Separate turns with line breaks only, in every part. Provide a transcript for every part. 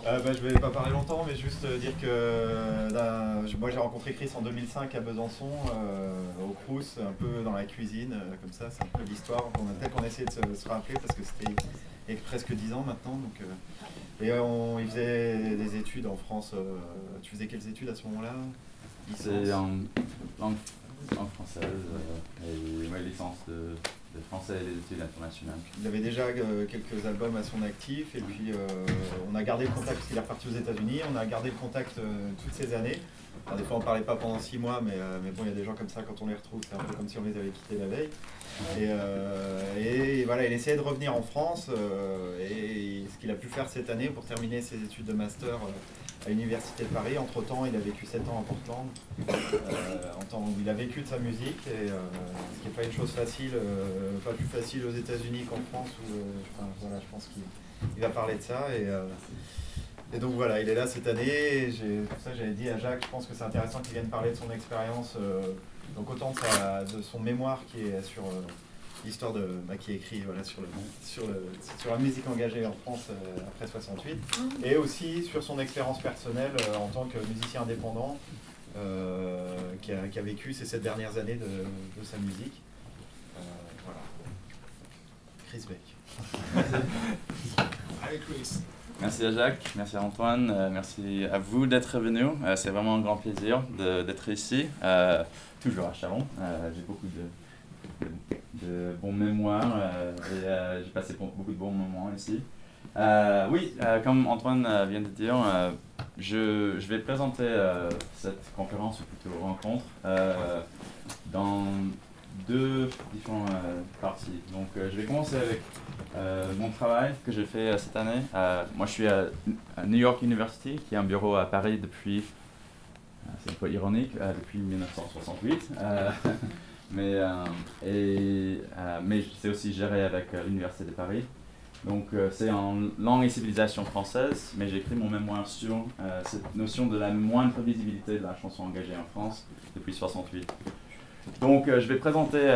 Je vais pas parler longtemps, mais juste dire que moi j'ai rencontré Chris en 2005 à Besançon, au Crous, un peu dans la cuisine, comme ça, c'est un peu l'histoire. Peut-être qu'on a essayé de se rappeler parce que c'était il y a presque 10 ans maintenant. Donc, il faisait des études en France. Tu faisais quelles études à ce moment-là?
C'est en langue française et ma licence de français et des études internationales.
Il avait déjà quelques albums à son actif et puis on a gardé le contact parce qu'il est reparti aux États-Unis. On a gardé le contact toutes ces années. Alors, des fois on ne parlait pas pendant 6 mois, mais bon, il y a des gens comme ça, quand on les retrouve, c'est un peu comme si on les avait quittés la veille. Et voilà, il essayait de revenir en France et ce qu'il a pu faire cette année pour terminer ses études de master à l'Université de Paris. Entre-temps, il a vécu 7 ans en Portland, en temps où il a vécu de sa musique, et ce qui n'est pas une chose facile, pas plus facile aux États-Unis qu'en France, où voilà, je pense qu'il va parler de ça. Et donc voilà, il est là cette année, et pour ça j'avais dit à Jacques, je pense que c'est intéressant qu'il vienne parler de son expérience, donc autant de son mémoire qui est sur l'histoire qui est écrit voilà, sur la musique engagée en France après 68, et aussi sur son expérience personnelle en tant que musicien indépendant qui a vécu ces 7 dernières années de sa musique. Voilà. Chris Beck.
Allez Chris.
Merci à Jacques, merci à Antoine, merci à vous d'être venus. C'est vraiment un grand plaisir d'être ici, toujours à Chalon. J'ai beaucoup de bons mémoires et j'ai passé beaucoup de bons moments ici. Comme Antoine vient de dire, je vais présenter cette conférence, ou plutôt rencontre, dans 2 différentes parties. Donc je vais commencer avec mon travail que j'ai fait cette année. Moi je suis à New York University, qui a un bureau à Paris depuis, c'est un peu ironique, depuis 1968. Mais c'est aussi géré avec l'Université de Paris. Donc c'est en langue et civilisation française, mais j'ai écrit mon mémoire sur cette notion de la moindre visibilité de la chanson engagée en France depuis 68. Donc je vais présenter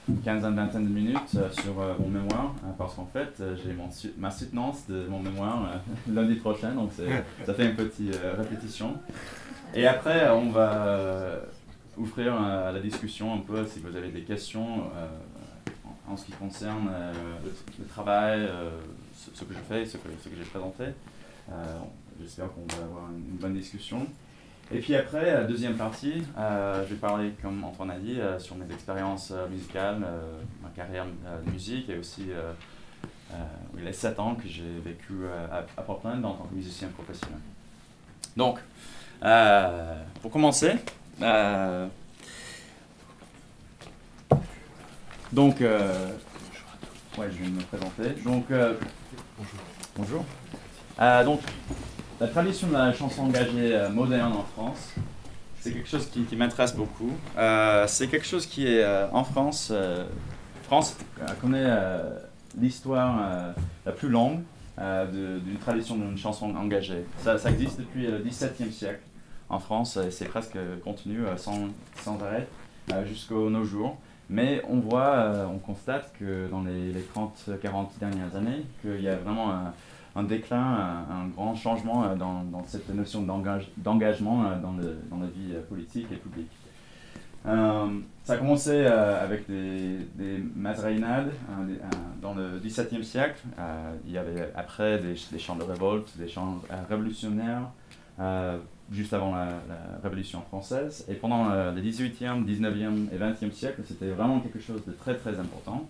une vingtaine de minutes sur mon mémoire, parce qu'en fait j'ai ma soutenance de mon mémoire lundi prochain, donc ça fait une petite répétition. Et après on va ouvrir à la discussion un peu si vous avez des questions en ce qui concerne le travail, ce que je fais, ce que j'ai présenté. J'espère qu'on va avoir une bonne discussion. Et puis après, la deuxième partie, je vais parler, comme Antoine a dit, sur mes expériences musicales, ma carrière de musique, et aussi les 7 ans que j'ai vécu à Portland en tant que musicien professionnel. Donc, pour commencer, je vais me présenter. Donc, bonjour. Donc, la tradition de la chanson engagée moderne en France, c'est quelque chose qui m'intéresse beaucoup. C'est quelque chose qui est en France. France connaît l'histoire la plus longue d'une tradition d'une chanson engagée. Ça existe depuis le XVIIe siècle en France, et c'est presque continu sans arrêt jusqu'à nos jours. Mais on constate que dans les 30-40 dernières années, qu'il y a vraiment un déclin, un grand changement dans cette notion d'engagement dans la vie politique et publique. Ça a commencé avec des mazrinades dans le XVIIe siècle. Il y avait après des chants de révolte, des chants révolutionnaires, juste avant la Révolution française. Et pendant le XVIIIe, XIXe et XXe siècle, c'était vraiment quelque chose de très très important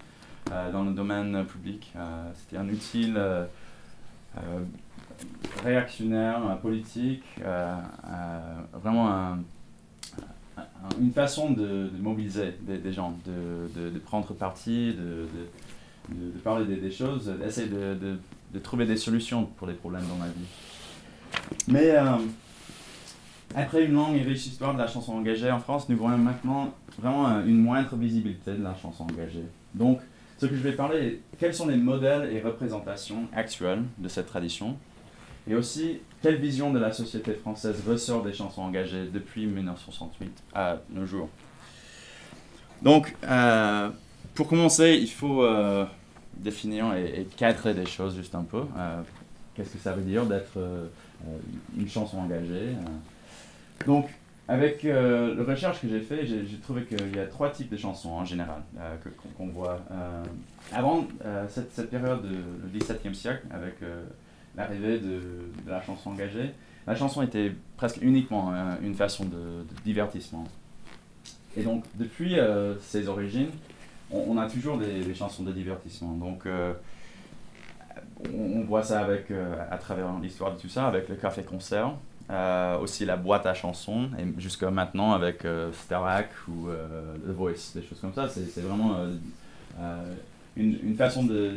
dans le domaine public. C'était un outil réactionnaire, politique, vraiment une façon de mobiliser des gens, de prendre parti, de parler des choses, d'essayer de trouver des solutions pour les problèmes dans la vie. Mais après une longue et riche histoire de la chanson engagée en France, nous voyons maintenant vraiment une moindre visibilité de la chanson engagée. Donc, ce que je vais parler, quels sont les modèles et représentations actuelles de cette tradition, et aussi quelle vision de la société française ressort des chansons engagées depuis 1968 à nos jours. Donc, pour commencer, il faut définir et cadrer des choses juste un peu. qu'est-ce que ça veut dire d'être une chanson engagée. Donc, avec la recherche que j'ai fait, j'ai trouvé qu'il y a 3 types de chansons en général qu'on voit. Avant cette période du XVIIe siècle, avec l'arrivée de la chanson engagée, la chanson était presque uniquement une façon de divertissement. Et donc, depuis ses origines, on a toujours des chansons de divertissement. Donc, on voit ça avec, à travers l'histoire de tout ça, avec le café-concert, aussi la boîte à chansons, et jusqu'à maintenant avec Starac ou The Voice, des choses comme ça. C'est vraiment une façon de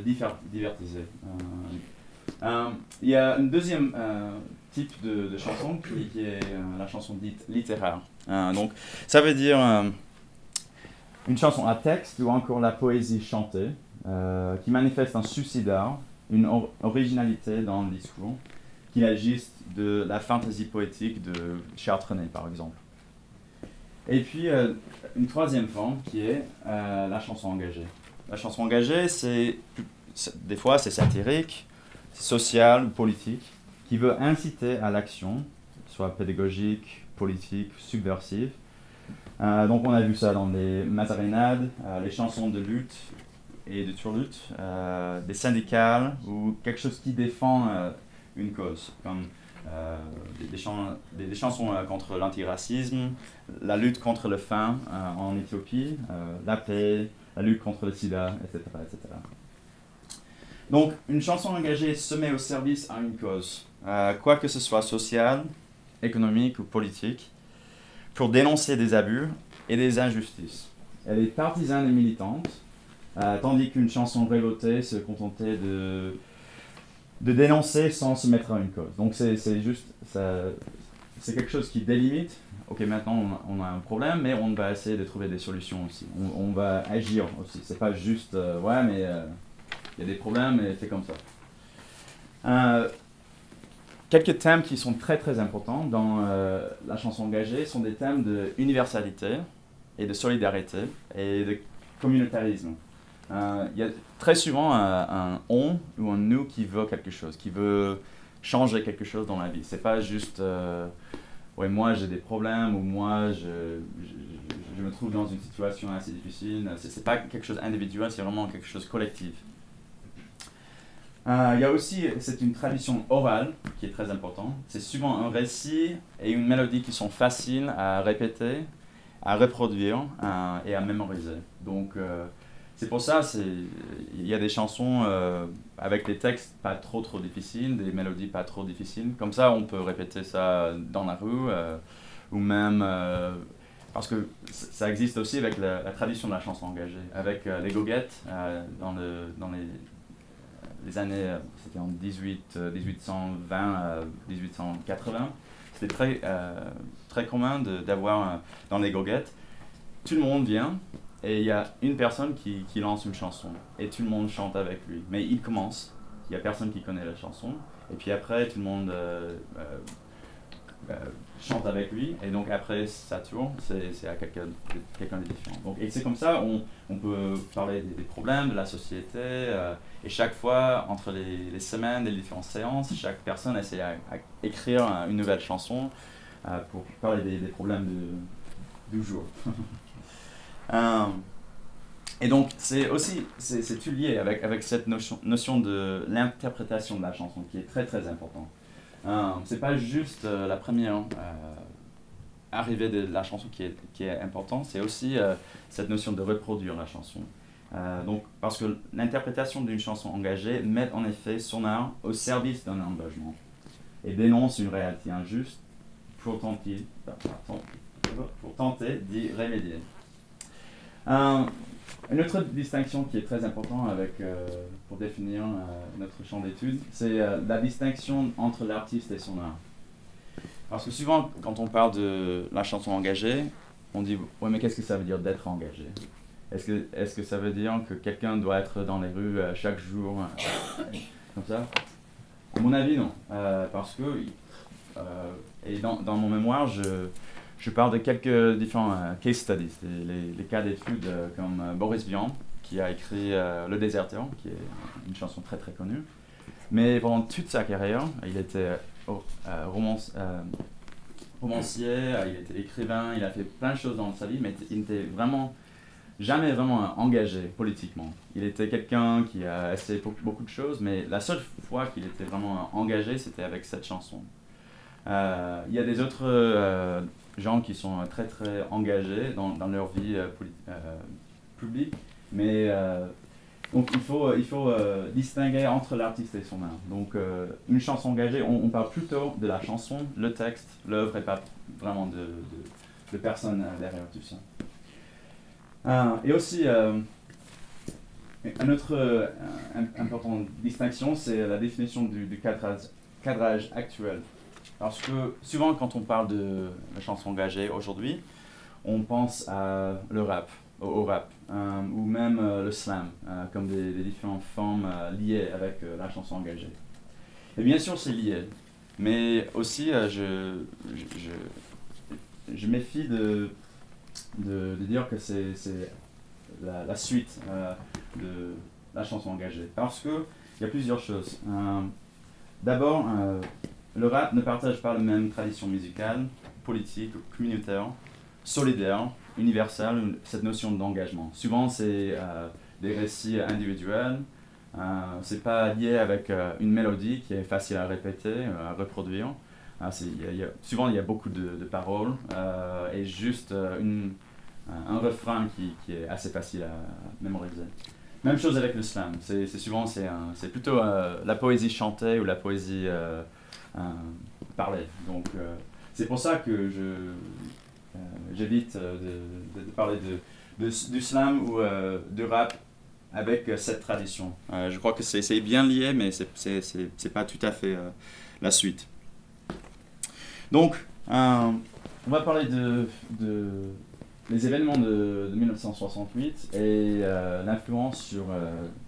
divertiser. Il y a un deuxième type de chanson qui est la chanson dite littéraire. Donc, ça veut dire une chanson à texte ou encore la poésie chantée qui manifeste un souci d'art, une originalité dans le discours, qui agisse de la fantaisie poétique de Charles Trenet, par exemple. Et puis, une troisième forme qui est la chanson engagée. La chanson engagée, des fois, c'est satirique, social ou politique, qui veut inciter à l'action, soit pédagogique, politique, subversive. Donc on a vu ça dans les mazarinades, les chansons de lutte et de turlutte, des syndicales ou quelque chose qui défend une cause, comme des chansons contre l'antiracisme, la lutte contre le faim en Éthiopie, la paix, la lutte contre le sida, etc., etc. Donc, une chanson engagée se met au service à une cause, quoi que ce soit sociale, économique ou politique, pour dénoncer des abus et des injustices. Elle est partisane et militante, tandis qu'une chanson révoltée se contentait de dénoncer sans se mettre à une cause. Donc, c'est quelque chose qui délimite. Ok, maintenant on a un problème, mais on va essayer de trouver des solutions aussi. On va agir aussi. C'est pas juste, ouais, mais il y a des problèmes et c'est comme ça. Quelques thèmes qui sont très très importants dans la chanson engagée sont des thèmes d'universalité et de solidarité et de communautarisme. Il y a très souvent un on ou un nous qui veut quelque chose, qui veut changer quelque chose dans la vie. C'est pas juste ouais, moi j'ai des problèmes ou moi je me trouve dans une situation assez difficile. C'est pas quelque chose d'individuel, c'est vraiment quelque chose de collectif. Il y a aussi, c'est une tradition orale qui est très importante. C'est souvent un récit et une mélodie qui sont faciles à répéter, à reproduire et à mémoriser. Donc c'est pour ça, il y a des chansons avec des textes pas trop difficiles, des mélodies pas trop difficiles. Comme ça, on peut répéter ça dans la rue ou même parce que ça existe aussi avec la tradition de la chanson engagée, avec les goguettes dans les années, c'était en 1820 à 1880. C'était très commun d'avoir dans les goguettes, tout le monde vient et il y a une personne qui lance une chanson et tout le monde chante avec lui. Mais il commence, il n'y a personne qui connaît la chanson et puis après tout le monde chante avec lui et donc après ça tourne, c'est à quelqu'un de différent. Donc, et c'est comme ça on peut parler des problèmes de la société et chaque fois entre les semaines des différentes séances, chaque personne essaie à écrire une nouvelle chanson pour parler des problèmes du jour. Et donc c'est tout lié avec cette notion de l'interprétation de la chanson qui est très très importante. C'est pas juste la première arrivée de la chanson qui est importante, c'est aussi cette notion de reproduire la chanson. Donc, parce que l'interprétation d'une chanson engagée met en effet son art au service d'un engagement et dénonce une réalité injuste pour tenter d'y remédier. Une autre distinction qui est très importante pour définir notre champ d'études, c'est la distinction entre l'artiste et son art. Parce que souvent, quand on parle de la chanson engagée, on dit « ouais, mais qu'est-ce que ça veut dire d'être engagé ?» Est-ce que ça veut dire que quelqu'un doit être dans les rues chaque jour comme ça? À mon avis, non. Parce que, et dans mon mémoire, je parle de quelques différents case studies, les cas d'études comme Boris Vian, qui a écrit Le Déserteur, qui est une chanson très très connue, Mais pendant toute sa carrière, il était romancier, il était écrivain, il a fait plein de choses dans sa vie, mais il n'était vraiment jamais vraiment engagé politiquement. Il était quelqu'un qui a essayé beaucoup de choses, mais la seule fois qu'il était vraiment engagé, c'était avec cette chanson. Il y a des autres gens qui sont très très engagés dans leur vie publique, mais donc il faut distinguer entre l'artiste et son art. Donc une chanson engagée, on parle plutôt de la chanson, le texte, l'œuvre, et pas vraiment de personne derrière tout ça. Et aussi, une autre importante distinction, c'est la définition du cadrage actuel. Parce que souvent, quand on parle de la chanson engagée aujourd'hui, on pense à le rap, au rap, ou même le slam, comme des différentes formes liées avec la chanson engagée. Et bien sûr, c'est lié, mais aussi, je méfie de dire que c'est la suite de la chanson engagée. Parce qu'il y a plusieurs choses. D'abord, le rap ne partage pas la même tradition musicale, politique, communautaire, solidaire, universelle, cette notion d'engagement. Souvent, c'est des récits individuels. C'est pas lié avec une mélodie qui est facile à répéter, à reproduire. Souvent, il y a beaucoup de paroles et juste un refrain qui est assez facile à mémoriser. Même chose avec le slam. C'est plutôt la poésie chantée ou la poésie parlée. Donc, c'est pour ça que j'évite de parler du slam ou du rap avec cette tradition. Je crois que c'est bien lié, mais c'est pas tout à fait la suite. Donc, on va parler les événements de 1968 et l'influence sur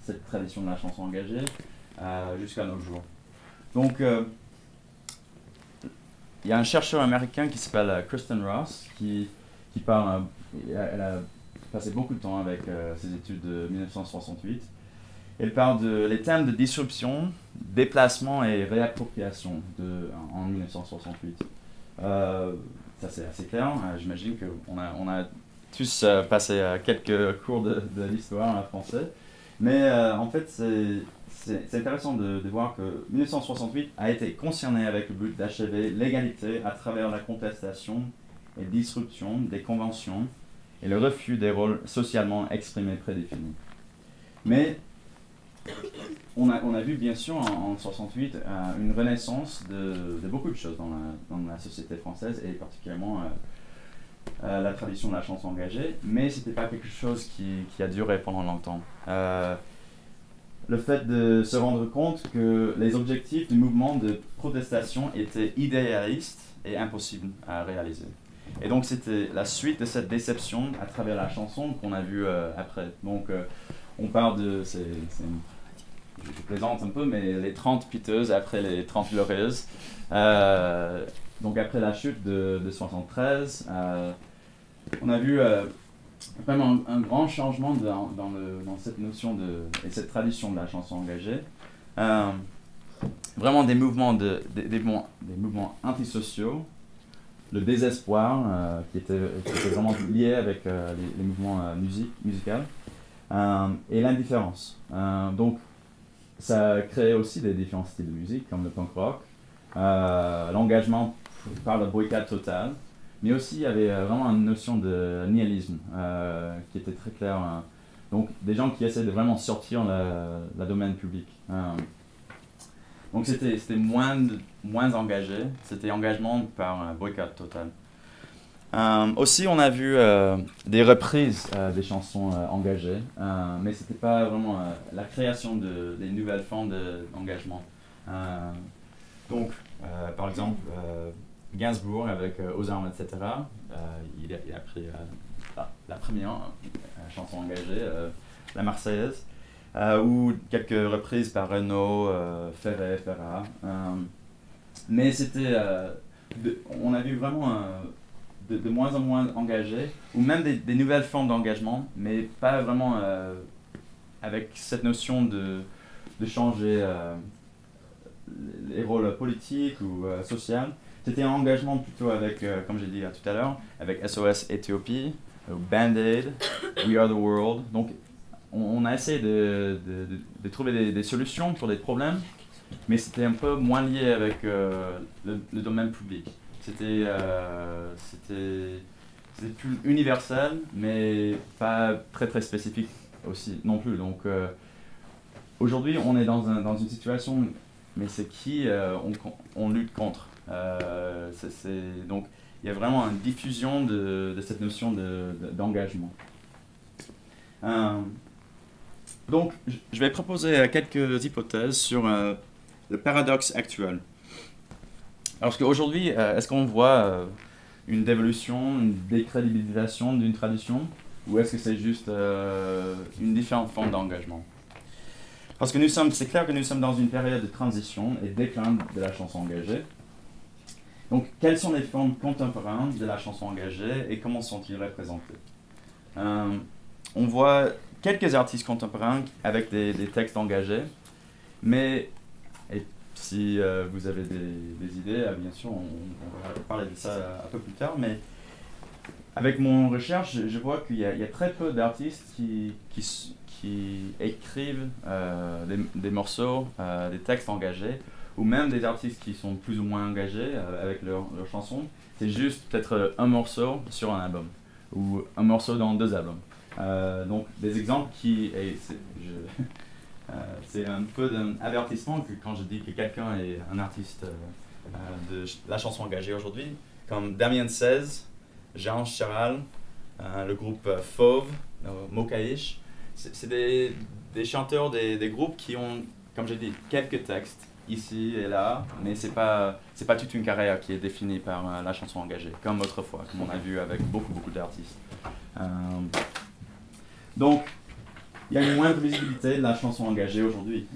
cette tradition de la chanson engagée jusqu'à nos jours. Donc, il y a un chercheur américain qui s'appelle Kristen Ross qui parle, elle a passé beaucoup de temps avec ses études de 1968. Elle parle les thèmes de disruption, déplacement et réappropriation en 1968. Ça c'est assez clair, j'imagine qu'on a tous passé quelques cours de l'histoire en français, mais en fait c'est intéressant de voir que 1968 a été concerné avec le but d'achever l'égalité à travers la contestation et disruption des conventions et le refus des rôles socialement exprimés prédéfinis. Mais on a vu bien sûr en 68 une renaissance de beaucoup de choses dans la société française et particulièrement la tradition de la chanson engagée, mais ce n'était pas quelque chose qui a duré pendant longtemps. Le fait de se rendre compte que les objectifs du mouvement de protestation étaient idéalistes et impossibles à réaliser. Et donc c'était la suite de cette déception à travers la chanson qu'on a vue après. Donc on parle je plaisante un peu, mais les 30 piteuses après les 30 glorieuses. Donc après la chute de 73, on a vu vraiment un grand changement dans cette notion et cette tradition de la chanson engagée. Vraiment des mouvements antisociaux, le désespoir qui était vraiment lié avec les mouvements musicaux et l'indifférence. Donc ça a créé aussi des différents styles de musique comme le punk rock, l'engagement par le boycott total, mais aussi il y avait vraiment une notion de nihilisme qui était très claire. Donc des gens qui essaient de vraiment sortir le domaine public. Donc c'était moins engagé, c'était engagement par un boycott total. Aussi on a vu des reprises des chansons engagées, mais c'était pas vraiment la création des nouvelles formes d'engagement. Donc par exemple Gainsbourg avec Aux armes, etc. Il a pris la première chanson engagée, la Marseillaise, ou quelques reprises par Renaud, Ferré, Ferrat. Mais c'était, on a vu vraiment de moins en moins engagés, ou même des nouvelles formes d'engagement, mais pas vraiment avec cette notion de changer les rôles politiques ou sociaux. C'était un engagement plutôt avec, comme j'ai dit tout à l'heure, avec SOS Éthiopie, Band-Aid, We Are the World. Donc, on a essayé de trouver des solutions pour des problèmes, mais c'était un peu moins lié avec le domaine public. C'était plus universel, mais pas très très spécifique aussi non plus. Donc aujourd'hui, on est dans une situation, mais c'est qui on lutte contre. Donc il y a vraiment une diffusion de cette notion d'engagement. Donc je vais proposer quelques hypothèses sur le paradoxe actuel. Alors qu'aujourd'hui, est-ce qu'on voit une dévolution, une décrédibilisation d'une tradition, ou est-ce que c'est juste une différente forme d'engagement? Parce que c'est clair que nous sommes dans une période de transition et déclin de la chanson engagée. Donc, quelles sont les formes contemporaines de la chanson engagée et comment sont-ils représentés? On voit quelques artistes contemporains avec des textes engagés, mais si vous avez des idées, bien sûr, on va parler de ça un peu plus tard, mais avec mon recherche, je vois qu'il y a très peu d'artistes qui écrivent des morceaux, des textes engagés, ou même des artistes qui sont plus ou moins engagés avec leurs chansons. C'est juste peut-être un morceau sur un album, ou un morceau dans 2 albums. Donc des exemples c'est un peu d'un avertissement que quand je dis que quelqu'un est un artiste de la chanson engagée aujourd'hui, comme Damien 16, Jean Charal, le groupe Fauve, Mokaïch, c'est des chanteurs, des groupes qui ont, comme j'ai dit, quelques textes ici et là, mais c'est pas toute une carrière qui est définie par la chanson engagée, comme autrefois, comme on a vu avec beaucoup d'artistes. Donc, il y a une moindre visibilité de la chanson engagée aujourd'hui.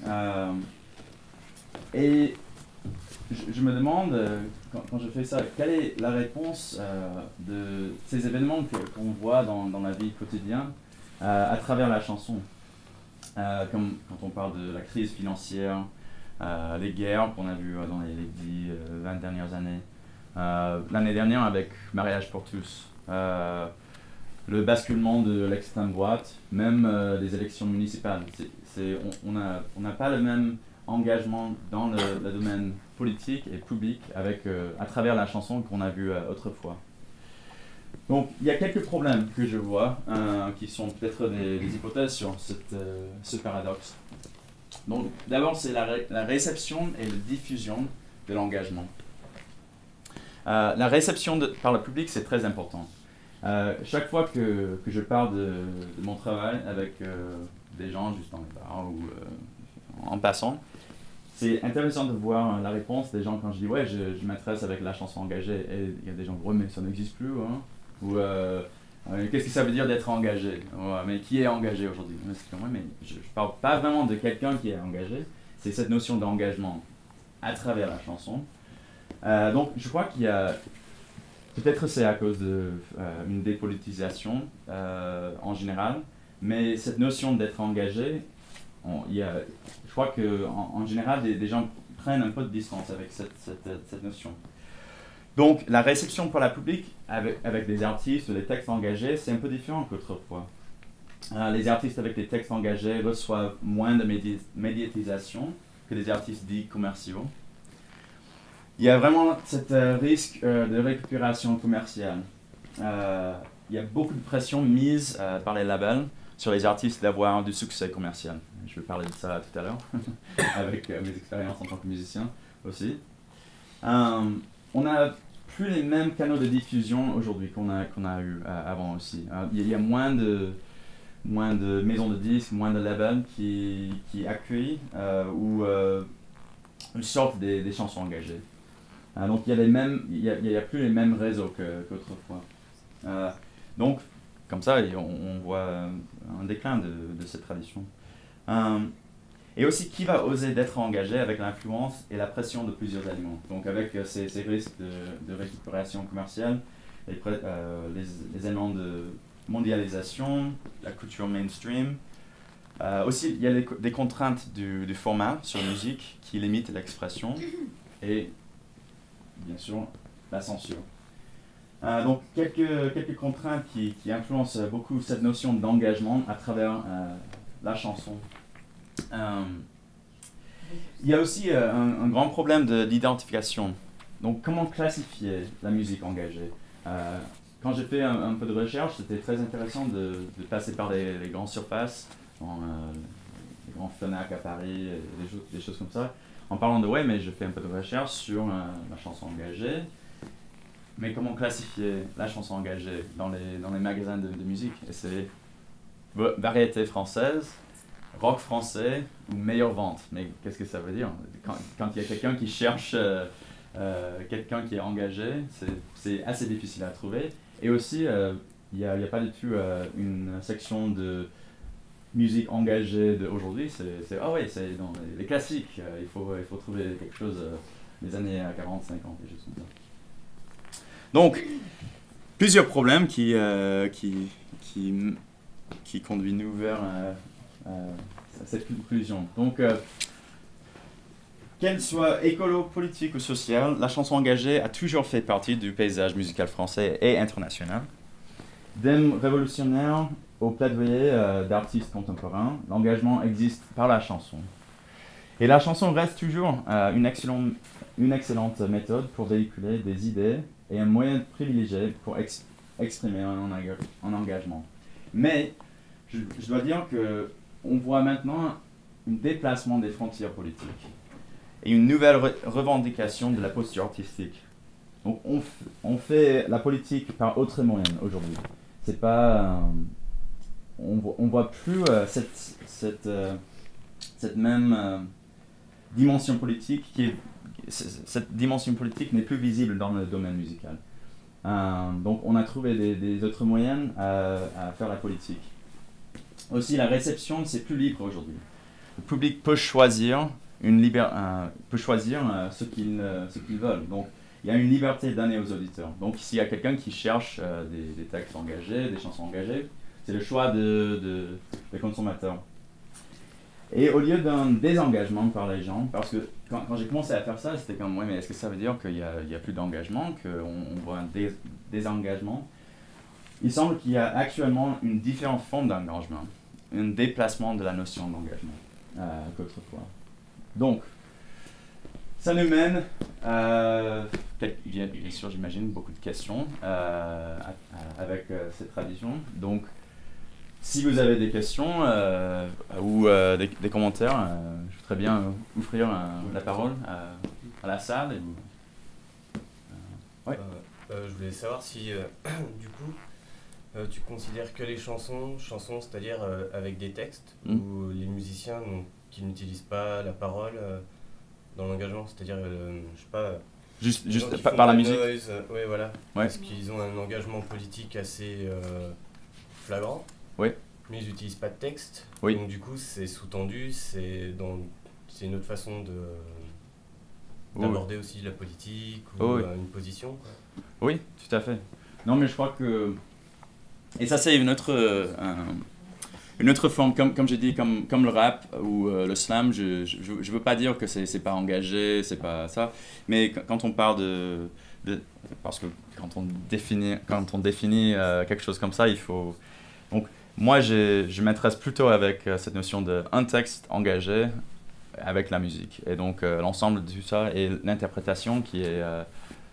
Et je me demande, quand je fais ça, quelle est la réponse de ces événements qu'on voit dans la vie quotidienne à travers la chanson. Comme quand on parle de la crise financière, les guerres qu'on a vues dans les 10-20 dernières années. L'année dernière avec Mariage pour tous. Le basculement de l'extrême droite, même les élections municipales. On n'a pas le même engagement dans le domaine politique et public à travers la chanson qu'on a vu autrefois. Donc il y a quelques problèmes que je vois qui sont peut-être des hypothèses sur ce paradoxe. Donc d'abord c'est la réception et la diffusion de l'engagement. La réception par le public c'est très important. Chaque fois que je parle de mon travail avec des gens juste dans les bars ou en passant, c'est intéressant de voir la réponse des gens quand je dis ouais je m'intéresse avec la chanson engagée et il y a des gens ouais mais ça n'existe plus hein? Ou qu'est-ce que ça veut dire d'être engagé? Ouais, mais qui est engagé aujourd'hui? Ouais, mais je parle pas vraiment de quelqu'un qui est engagé, c'est cette notion d'engagement à travers la chanson. Donc je crois qu'il y a peut-être c'est à cause d'une dépolitisation en général, mais cette notion d'être engagé, je crois qu'en général, des gens prennent un peu de distance avec cette notion. Donc, la réception pour la public avec des artistes ou des textes engagés, c'est un peu différent qu'autrefois. Les artistes avec des textes engagés reçoivent moins de médiatisation que les artistes dits commerciaux. Il y a vraiment ce risque de récupération commerciale. Il y a beaucoup de pression mise par les labels sur les artistes d'avoir du succès commercial. Je vais parler de ça tout à l'heure, avec mes expériences en tant que musicien aussi. On n'a plus les mêmes canaux de diffusion aujourd'hui qu'on a eu avant aussi. Il y a moins de maisons de disques, moins de labels qui accueillent ou sortent des chansons engagées. Donc il y a plus les mêmes réseaux qu'autrefois. Donc comme ça, on voit un déclin de cette tradition. Et aussi, qui va oser d'être engagé avec l'influence et la pression de plusieurs éléments? Donc avec ces risques de récupération commerciale, les éléments de mondialisation, la culture mainstream, Aussi, il y a des contraintes du format sur la musique qui limitent l'expression et, bien sûr, la censure. Donc, quelques contraintes qui influencent beaucoup cette notion d'engagement à travers la chanson. Il y a aussi un grand problème d'identification. Donc, comment classifier la musique engagée? Quand j'ai fait un peu de recherche, c'était très intéressant de passer par les grandes surfaces, les grands Fnac à Paris, des choses comme ça, en parlant de mais je fais un peu de recherche sur la chanson engagée. Mais comment classifier la chanson engagée dans les magasins de musique? Et c'est variété française, rock français ou meilleure vente. Mais qu'est-ce que ça veut dire? Quand il y a quelqu'un qui cherche quelqu'un qui est engagé, c'est assez difficile à trouver. Et aussi, il n'y a pas du tout une section de musique engagée d'aujourd'hui. C'est dans les classiques. Il faut trouver quelque chose des années 40, 50, des choses comme ça. Donc, plusieurs problèmes qui conduisent nous vers cette conclusion. Donc, qu'elle soit écolo, politique ou sociale, la chanson engagée a toujours fait partie du paysage musical français et international. D'hymnes révolutionnaires au plaidoyer d'artistes contemporains, l'engagement existe par la chanson. Et la chanson reste toujours une excellente méthode pour véhiculer des idées et un moyen privilégié pour exprimer un engagement. Mais je dois dire qu'on voit maintenant un déplacement des frontières politiques et une nouvelle revendication de la posture artistique. Donc on fait la politique par autres moyens aujourd'hui. C'est pas, on voit plus cette même dimension politique cette dimension politique n'est plus visible dans le domaine musical. Donc on a trouvé des autres moyens à faire la politique. Aussi la réception, c'est plus libre aujourd'hui. Le public peut choisir ce qu'ils veulent. Donc il y a une liberté donnée aux auditeurs. Donc s'il y a quelqu'un qui cherche des textes engagés, des chansons engagées, c'est le choix des consommateurs. Et au lieu d'un désengagement par les gens, parce que quand j'ai commencé à faire ça, c'était comme, mais est-ce que ça veut dire qu'il n'y a plus d'engagement, qu'on voit un désengagement? Il semble qu'il y a actuellement une différente forme d'engagement, un déplacement de la notion d'engagement qu'autrefois. Donc, ça nous mène, bien sûr j'imagine, beaucoup de questions avec cette tradition. Donc, si vous avez des questions ou des commentaires, je voudrais bien offrir la parole à la salle. Ouais.
Je voulais savoir si, du coup, tu considères que les chansons, c'est-à-dire avec des textes, ou les musiciens qui n'utilisent pas la parole dans l'engagement, c'est-à-dire, je sais pas...
Juste par la musique.
Oui, voilà.
Ouais.
Parce qu'ils ont un engagement politique assez flagrant.
Oui.
Mais ils n'utilisent pas de texte.
Oui.
Donc du coup, c'est sous-tendu, c'est une autre façon d'aborder aussi la politique ou une position, quoi.
Oui, tout à fait. Non, mais je crois que... Et ça, c'est une autre forme, comme j'ai dit, comme le rap ou le slam. Je veux pas dire que c'est pas engagé, c'est pas ça. Mais quand on parle parce que quand on définit quelque chose comme ça, il faut... Donc, moi, je m'intéresse plutôt avec cette notion d'un texte engagé avec la musique. Et donc, l'ensemble de tout ça et l'interprétation qui est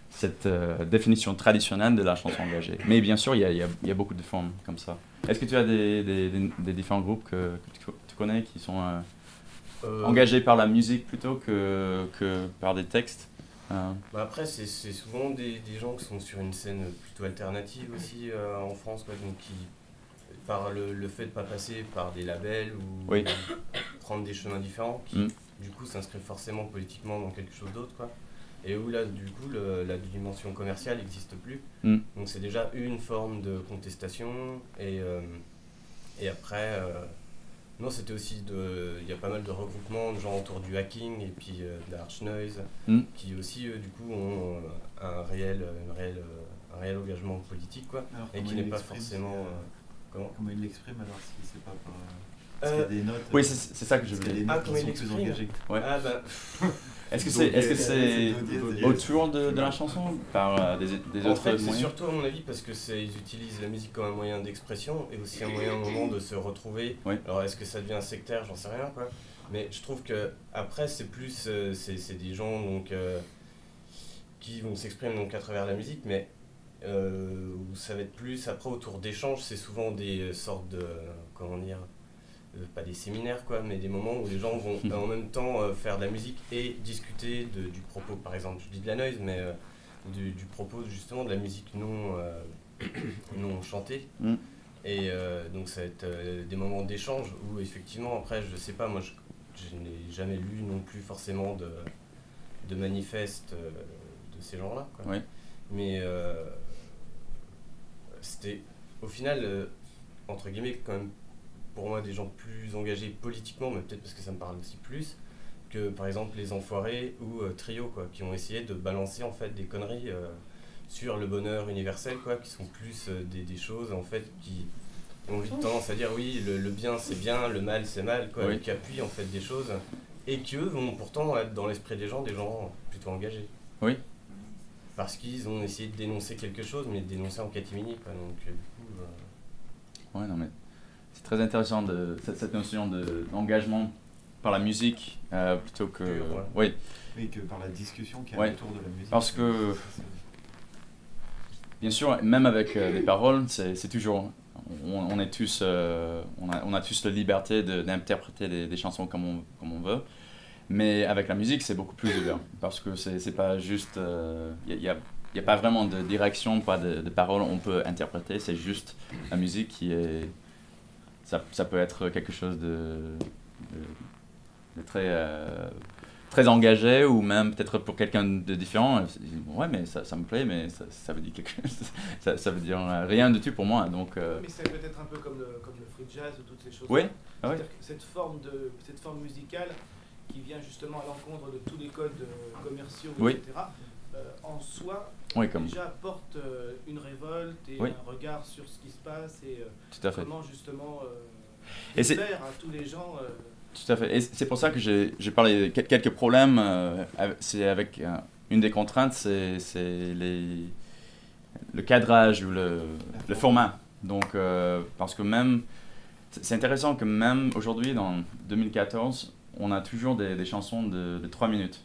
cette définition traditionnelle de la chanson engagée. Mais bien sûr, il y a beaucoup de formes comme ça. Est-ce que tu as des différents groupes que tu connais qui sont engagés par la musique plutôt que par des textes?
Après, c'est souvent des gens qui sont sur une scène plutôt alternative aussi en France, quoi, donc qui... par le fait de ne pas passer par des labels ou prendre des chemins différents qui, du coup, s'inscrivent forcément politiquement dans quelque chose d'autre, quoi. Et où là, du coup, la dimension commerciale n'existe plus. Donc c'est déjà une forme de contestation. Et après, non, c'était aussi il y a pas mal de regroupements de gens autour du hacking et puis d'Arch Noise qui aussi, du coup, ont un réel engagement politique, quoi. Et qui n'est pas forcément...
Comment il l'exprime alors si c'est pas par... Est-ce qu'il y a des notes
Oui, c'est ça que je voulais dire.
Ah, comment il l'exprime.
Ouais.
Ah bah...
Est-ce que c'est autour de la chanson par des autres
En fait, c'est
moyens?
surtout à mon avis parce que ils utilisent la musique comme un moyen d'expression et aussi un moyen au moment de se retrouver.
Oui.
Alors est-ce que ça devient sectaire, j'en sais rien quoi. Mais je trouve que après c'est plus c'est des gens donc qui vont s'exprimer donc à travers la musique, mais où ça va être plus après autour d'échanges, c'est souvent des sortes de comment dire. Pas des séminaires quoi, mais des moments où les gens vont en même temps faire de la musique et discuter du propos. Par exemple, je dis de la noise, mais du propos justement de la musique non chantée. Et donc ça va être des moments d'échange où effectivement après je sais pas, moi je n'ai jamais lu non plus forcément de manifestes de ces genres-là quoi.
Oui.
Mais c'était au final entre guillemets quand même pour moi des gens plus engagés politiquement, mais peut-être parce que ça me parle aussi plus que par exemple les Enfoirés ou Trio quoi, qui ont essayé de balancer en fait des conneries sur le bonheur universel quoi, qui sont plus des choses en fait qui ont vite tendance à dire oui le bien c'est bien, le mal c'est mal quoi,
oui.
Qui appuient en fait des choses et qui eux vont pourtant être dans l'esprit des gens plutôt engagés.
Oui.
Parce qu'ils ont essayé de dénoncer quelque chose, mais de dénoncer en catimini quoi, donc du coup.
Ouais non mais. C'est très intéressant cette notion d'engagement par la musique plutôt que...
Oui, que par la discussion qu'il y a autour de la musique.
Parce que, bien sûr, même avec les paroles, c'est toujours... On est tous... on a tous la liberté d'interpréter des chansons comme on veut. Mais avec la musique, c'est beaucoup plus ouvert. Parce que c'est pas juste... Il n'y a pas vraiment de direction, pas de paroles on peut interpréter. C'est juste la musique qui est... Ça peut être quelque chose de très engagé ou même peut-être pour quelqu'un de différent. Ouais, mais ça me plaît, mais ça veut dire quelque chose. ça veut dire rien du tout pour moi. Donc,
mais c'est peut-être un peu comme le free jazz ou toutes ces choses.
Oui.
C'est-à-dire que cette forme musicale qui vient justement à l'encontre de tous les codes commerciaux, etc. En soi, déjà porte une révolte et un regard sur ce qui se passe et comment justement faire à tous les gens.
Tout à fait. Et c'est pour ça que j'ai parlé de quelques problèmes. C'est avec une des contraintes, c'est le cadrage ou le format. Donc, parce que même, c'est intéressant que même aujourd'hui, dans 2014, on a toujours des chansons de 3 minutes.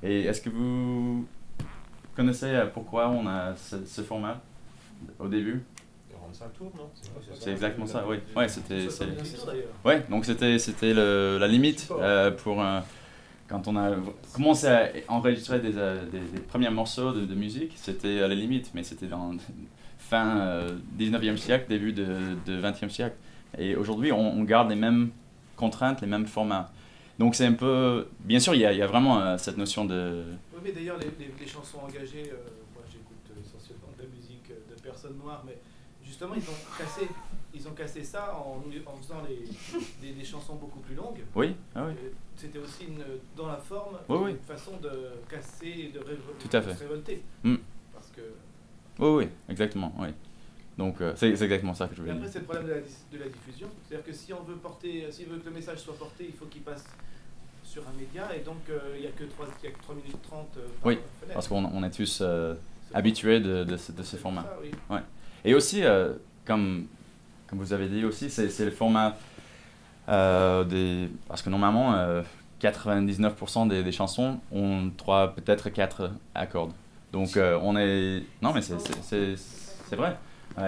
Et est-ce que vous connaissez pourquoi on a ce format au début?
45 tours, non?
C'est exactement ça, oui. Ouais, ouais, donc c'était la limite pour quand on a commencé à enregistrer des premiers morceaux de musique, c'était à la limite, mais c'était dans fin 19e siècle, début de 20e siècle. Et aujourd'hui, on garde les mêmes contraintes, les mêmes formats. Donc c'est un peu... Bien sûr, il y a vraiment cette notion de...
Oui, mais d'ailleurs, les chansons engagées, moi j'écoute essentiellement de la musique de personnes noires, mais justement, ils ont cassé ça en faisant des chansons beaucoup plus longues.
Oui, ah oui.
C'était aussi dans la forme une façon de casser et de se révolter. Parce que...
Oui, exactement, oui. Donc c'est exactement ça que je voulais dire.
Après, c'est le problème de la diffusion. C'est-à-dire que si on veut que le message soit porté, il faut qu'il passe sur un média, et donc il n'y a que 3 minutes 30 par fenêtre.
Parce qu'on est tous habitués de ce format.
Ça, oui.
Ouais. Et aussi, comme vous avez dit aussi, c'est le format parce que normalement, 99% des chansons ont peut-être 4 accords. Donc on est... Non, mais c'est vrai.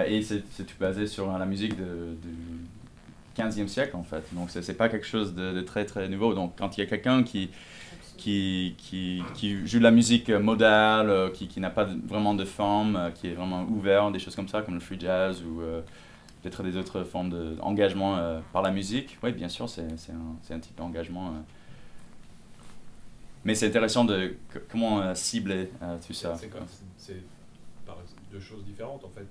Et c'est tout basé sur la musique du 15e siècle, en fait. Donc c'est pas quelque chose de très très nouveau. Donc quand il y a quelqu'un qui joue de la musique modale, qui n'a pas vraiment de forme, qui est vraiment ouvert, des choses comme ça, comme le free jazz ou peut-être des autres formes d'engagement par la musique. Oui, bien sûr, c'est un type d'engagement. Mais c'est intéressant de comment cibler tout ça.
C'est deux choses différentes en fait.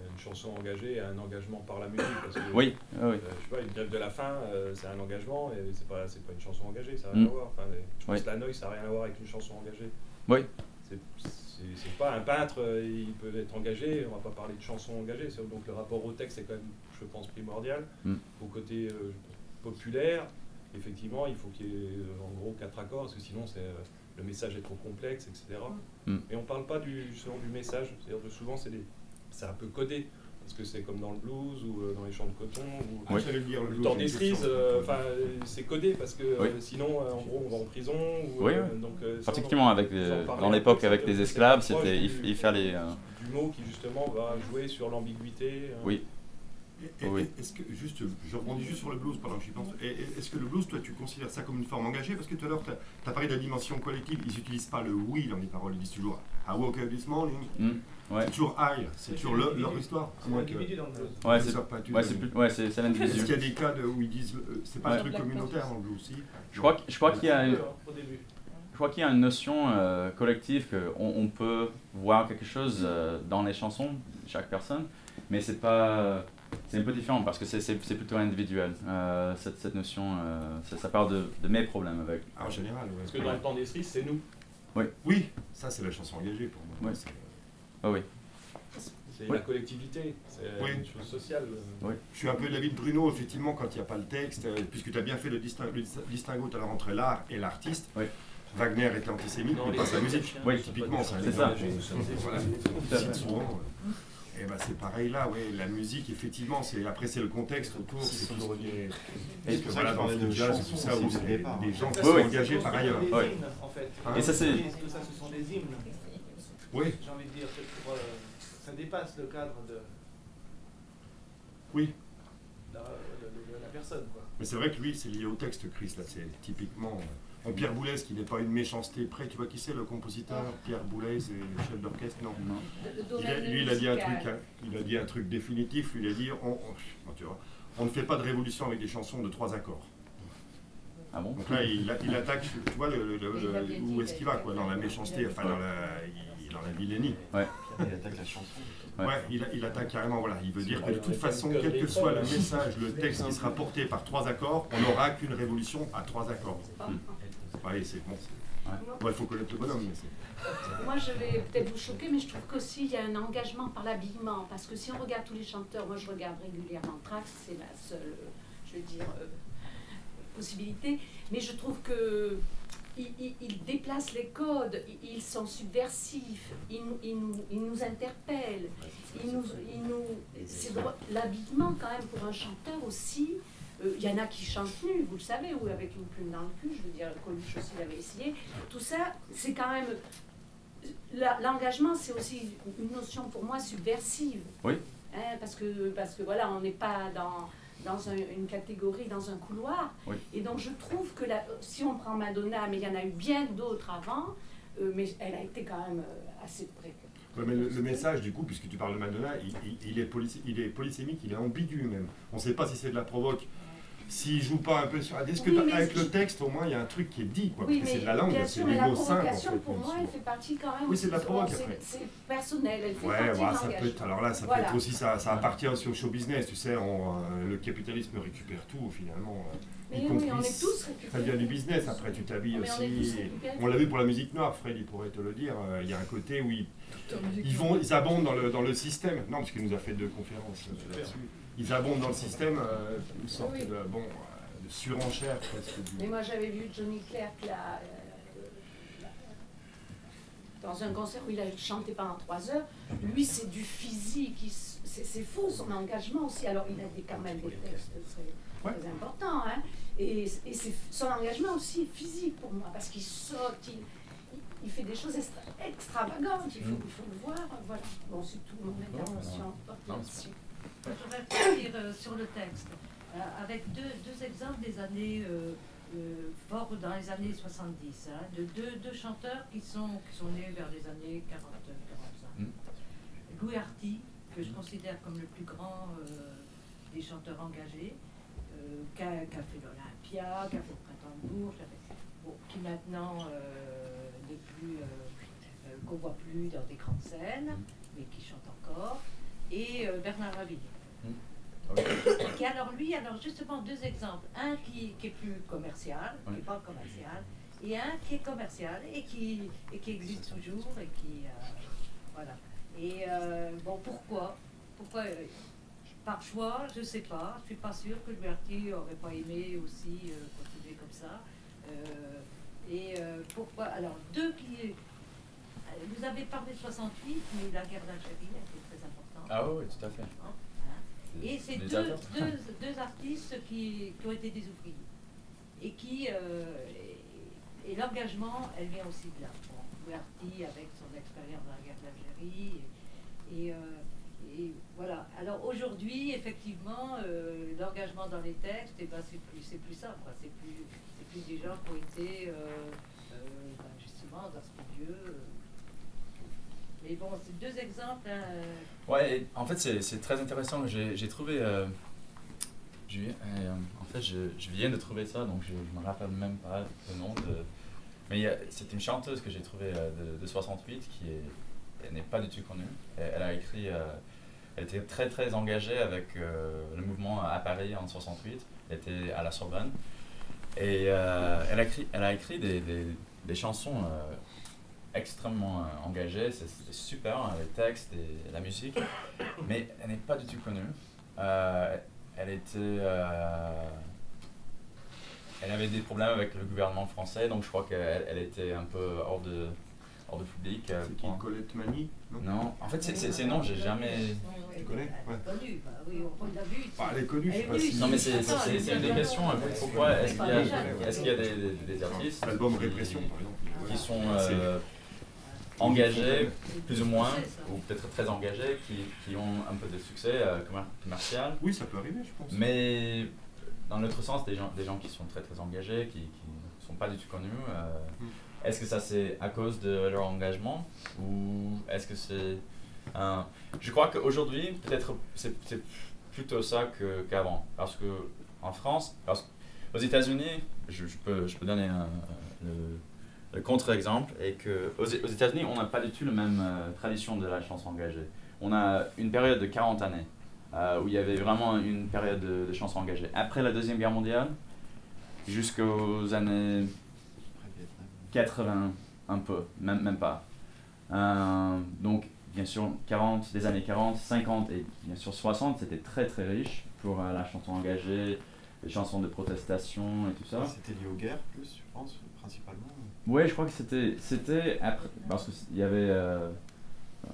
Une chanson engagée et un engagement par la musique. Parce que,
oui.
je sais pas, une grève de la faim, c'est un engagement et c'est pas une chanson engagée, ça n'a rien à voir. Enfin, je pense que la noise, ça n'a rien à voir avec une chanson engagée.
Oui.
c'est pas un peintre, il peut être engagé, on va pas parler de chansons engagées, donc le rapport au texte est quand même, je pense, primordial. Au côté populaire, effectivement, il faut qu'il y ait en gros 4 accords, parce que sinon le message est trop complexe, etc. Et on parle pas justement du message, c'est-à-dire que souvent c'est un peu codé. Parce que c'est comme dans le blues ou dans les champs de coton ou le temps des cerises, c'est codé parce que sinon en gros on va en prison. Donc,
particulièrement dans l'époque avec les esclaves, il fallait
du mot qui justement va jouer sur l'ambiguïté.
Est-ce que, je rebondis juste sur le blues pendant que j'y pense. Est-ce que le blues, toi, tu considères ça comme une forme engagée? Parce que tout à l'heure, tu as parlé de la dimension collective. Ils n'utilisent pas le we dans les paroles, ils disent toujours I woke up this morning. C'est toujours I, c'est toujours leur histoire.
C'est l'individu dans le blues.
C'est l'individu.
Est-ce qu'il y a des cas où ils disent c'est pas un truc communautaire dans le blues aussi?
Je crois qu'il y a une notion collective qu'on peut voir quelque chose dans les chansons, chaque personne, mais c'est pas. C'est un peu différent parce que c'est plutôt individuel, cette notion, ça parle de mes problèmes avec.
En général, oui.
Parce que dans le temps des cerises, c'est nous.
Oui, ça c'est la chanson engagée pour moi.
C'est la collectivité, c'est une chose sociale.
Je suis un peu de l'avis de Bruno, effectivement, quand il n'y a pas le texte, puisque tu as bien fait le distinguo tout à l'heure entre l'art et l'artiste. Wagner était antisémite, mais pas sa musique. Typiquement, c'est ça. Voilà. Souvent. Et ben c'est pareil là, la musique effectivement, après c'est le contexte autour, c'est toujours lié. Parce que voilà, dans le jazz et tout ça, où c'est des gens qui sont engagés par ailleurs.
En fait.
Et ça c'est.
Tout ça, ce sont des hymnes.
Oui.
J'ai envie de dire, ça dépasse le cadre de.
Oui.
La personne, quoi.
Mais c'est vrai que lui, c'est lié au texte, Chris, là, c'est typiquement. Pierre Boulez, qui n'est pas une méchanceté près, tu vois qui c'est le compositeur? Pierre Boulez, c'est le chef d'orchestre, non? Lui, il a dit un truc définitif, lui, il a dit on ne fait pas de révolution avec des chansons de 3 accords.
Ah bon?
Donc là, il attaque, tu vois, où est-ce qu'il va, quoi, dans la méchanceté, enfin, dans la vilainie.
Il attaque la chanson.
Il attaque carrément, voilà. Il veut dire que de toute façon, quel que soit le message, le texte qui sera porté par 3 accords, on n'aura qu'une révolution à 3 accords. C'est bon. Il faut connaître le bonhomme.
Moi, je vais peut-être vous choquer, mais je trouve qu'aussi il y a un engagement par l'habillement. Parce que si on regarde tous les chanteurs, moi je regarde régulièrement Trax, c'est la seule, je veux dire, possibilité. Mais je trouve que ils déplacent les codes, ils sont subversifs, ils nous interpellent. C'est l'habillement quand même pour un chanteur aussi. Il y en a qui chantent nus, vous le savez, ou avec une plume dans le cul, je veux dire, Coluche aussi l'avait essayé. Tout ça, c'est quand même... L'engagement, c'est aussi une notion pour moi subversive.
Oui.
Parce que voilà, on n'est pas dans une catégorie, dans un couloir.
Oui.
Et donc je trouve que si on prend Madonna, mais il y en a eu bien d'autres avant, mais elle a été quand même assez près.
Mais le message, du coup, puisque tu parles de Madonna, il est polysémique, il est ambigu même. On ne sait pas si c'est de la provoque. S'il joue pas un peu sur la disque, avec le texte, au moins, il y a un truc qui est dit, quoi. Parce que c'est de la langue, c'est des mots simples. En fait,
pour moi, elle fait partie quand même.
Oui, c'est de la provoque après.
C'est personnel, elle fait partie de
ça peut être, alors là, ça peut être aussi, ça appartient aussi au show business, tu sais, le capitalisme récupère tout, finalement.
Mais oui, on est tous récupérés.
Ça vient du business, après tu t'habilles aussi. On l'a vu pour la musique noire, Fred, il pourrait te le dire. Il y a un côté où ils abondent dans le système. Non, parce qu'il nous a fait 2 conférences là-dessus. Ils abondent dans le système, une sorte de surenchère presque.
Mais moi j'avais vu Johnny Clerc là, dans un concert où il a chanté pendant 3 heures. Lui c'est du physique, c'est fou son engagement aussi. Alors il a quand même des textes très importants, hein. Et son engagement aussi est physique pour moi, parce qu'il saute, il fait des choses extravagantes, il faut le voir. Voilà. Bon, c'est tout mon intervention.
Je voudrais revenir sur le texte, avec deux exemples des années forts dans les années 70, de deux chanteurs qui sont nés vers les années 40-45. Louis Arty, que je considère comme le plus grand des chanteurs engagés, qui a fait l'Olympia, qui a fait le Printemps de Bourges, qui maintenant qu'on voit plus dans des grandes scènes, mais qui chante encore. Et Bernard Lavilliers. Justement 2 exemples. Un qui est plus commercial, qui n'est pas commercial, et un qui est commercial et qui existe toujours et qui voilà. Et bon, pourquoi par choix, je ne sais pas. Je ne suis pas sûre que Louverture n'aurait pas aimé aussi continuer comme ça. Pourquoi? Alors, vous avez parlé de 68, mais la guerre d'Algérie a été très importante.
Ah oui, tout à fait.
Et c'est deux artistes qui ont été des ouvriers. Et et l'engagement, elle vient aussi de là. Bon, Louverture avec son expérience dans la guerre d'Algérie. Et voilà. Alors aujourd'hui, effectivement, l'engagement dans les textes, eh ben, c'est plus ça. C'est plus des gens qui ont été justement dans ce milieu. Mais bon, c'est deux exemples.
Ouais, en fait, c'est très intéressant. J'ai trouvé. En fait, je viens de trouver ça, donc je ne me rappelle même pas le nom de. Mais c'est une chanteuse que j'ai trouvée de 68 elle n'est pas du tout connue. Elle a écrit. Elle était très très engagée avec le mouvement à Paris en 68. Elle était à la Sorbonne. Et elle a écrit des chansons extrêmement engagées. C'est super, hein, les textes et la musique. Mais elle n'est pas du tout connue. Elle avait des problèmes avec le gouvernement français, donc je crois qu'elle était un peu hors de public.
C'est qui, Colette Mani?
Non, en fait c'est non, j'ai jamais...
Tu connais? Ouais.
Oui, on l'a vu.
Elle est connue, je sais pas si...
Non mais c'est des questions, pourquoi est-ce qu'il y a des artistes
L'album Répression, par exemple,
qui sont engagés, plus ou moins, ou peut-être très engagés, qui ont un peu de succès commercial?
Oui, ça peut arriver, je pense.
Mais dans l'autre sens, des gens qui sont très très engagés, qui ne sont pas du tout connus, est-ce que ça c'est à cause de leur engagement ou est-ce que c'est je crois qu'aujourd'hui peut-être c'est plutôt ça qu'avant, parce que en France, aux États-Unis, je peux donner le contre-exemple, et que aux États-Unis on n'a pas du tout la même tradition de la chanson engagée. On a une période de 40 années où il y avait vraiment une période de chansons engagées. Après la Deuxième Guerre mondiale, jusqu'aux années 80, un peu, même pas. Donc, bien sûr, des années 40, 50 et bien sûr 60, c'était très très riche pour la chanson engagée, les chansons de protestation et tout ça.
C'était lié aux guerres, plus, je pense, principalement.
Oui, je crois que c'était après, parce qu'il y avait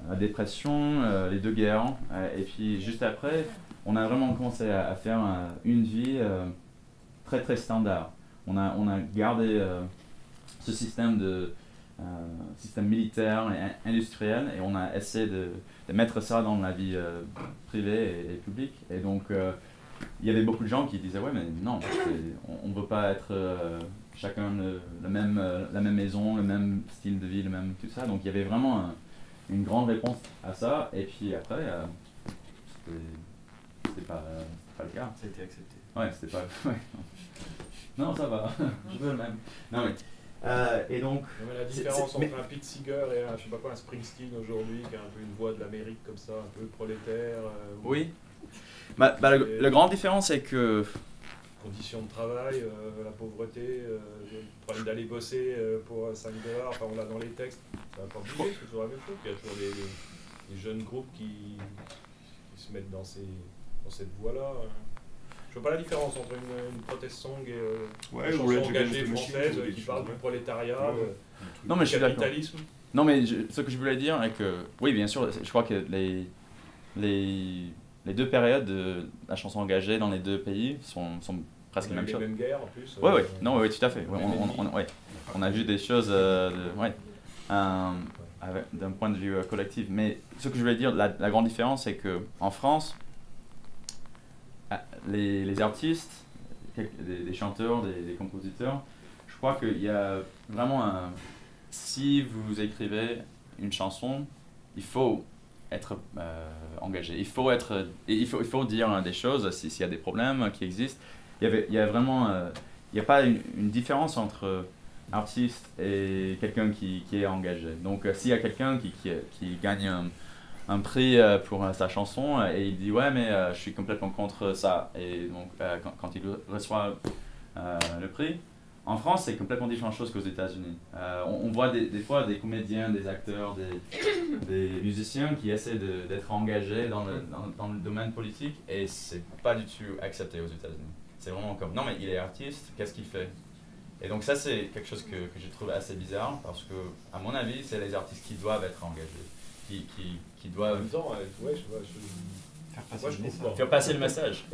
la dépression, les deux guerres, et puis juste après, on a vraiment commencé à faire une vie très très standard. On a gardé ce système militaire et industriel, et on a essayé de mettre ça dans la vie privée et publique. Et donc, il y avait beaucoup de gens qui disaient « Ouais, mais non, on ne veut pas être chacun la même maison, le même style de vie, le même tout ça. » Donc, il y avait vraiment une grande réponse à ça. Et puis après, c'était pas le cas.
Ça a été accepté.
Ouais, c'était pas... Ouais. Non, ça va, je veux le même. Non, mais... et donc,
mais la différence entre un Pete Seeger et un, je sais pas quoi, un Springsteen aujourd'hui, qui a un peu une voix de l'Amérique comme ça, un peu prolétaire.
Oui. La grande différence, c'est que...
Conditions de travail, la pauvreté, le problème d'aller bosser pour 5 $, enfin on l'a dans les textes, ça va pas bouger, c'est toujours la même chose. Il y a toujours des jeunes groupes qui se mettent dans cette voie-là. Je vois pas la différence entre une protest song et une chanson engagée française qui parle du prolétariat, du capitalisme.
Non, mais ce que je voulais dire est que, oui, bien sûr, je crois que les deux périodes de la chanson engagée dans les deux pays sont presque les mêmes choses.
Les mêmes guerres en plus.
Oui, oui, tout à fait. Ouais, on a vu des choses d'un point de vue collectif. Mais ce que je voulais dire, la grande différence, c'est qu'en France, les artistes, des chanteurs, des compositeurs, je crois qu'il y a vraiment si vous écrivez une chanson, il faut être engagé, il faut dire des choses s'il y a des problèmes qui existent. Il y a vraiment, il n'y a pas une différence entre artiste et quelqu'un qui est engagé. Donc s'il y a quelqu'un qui gagne un prix pour sa chanson et il dit ouais mais je suis complètement contre ça, et donc quand il reçoit le prix, En France, c'est complètement différente chose qu'aux États-Unis. On voit des fois des comédiens, des acteurs, des musiciens qui essaient d'être engagés dans le domaine politique et c'est pas du tout accepté aux États-Unis. C'est vraiment comme, non mais il est artiste, qu'est-ce qu'il fait? Et donc ça c'est quelque chose que je trouve assez bizarre parce que, à mon avis, c'est les artistes qui doivent être engagés, qui doivent faire passer le message.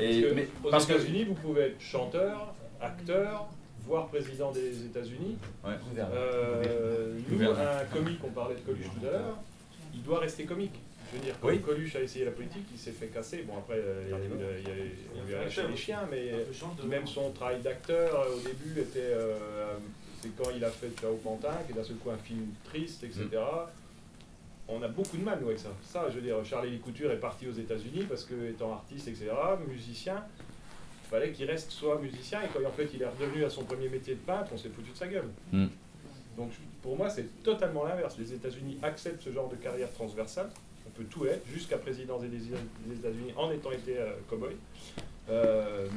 Aux États-Unis, vous pouvez être chanteur, acteur, voire président des États-Unis.
Ouais.
Nous, un comique, on parlait de Coluche tout à l'heure, il doit rester comique. Je veux dire, quand Coluche a essayé la politique, il s'est fait casser. Bon, après, il lui a lâché les chiens, mais même son travail d'acteur, au début, était. C'est quand il a fait Ciao Pantin, qui est d'un seul coup un film triste, etc. On a beaucoup de mal, nous, avec ça. Ça, je veux dire, Charlie Couture est parti aux États-Unis parce que, étant artiste, etc., musicien, il fallait qu'il reste soit musicien, et quand en fait il est redevenu à son premier métier de peintre, on s'est foutu de sa gueule. Donc pour moi, c'est totalement l'inverse. Les États-Unis acceptent ce genre de carrière transversale. On peut tout être, jusqu'à président des États-Unis en étant été cow-boy,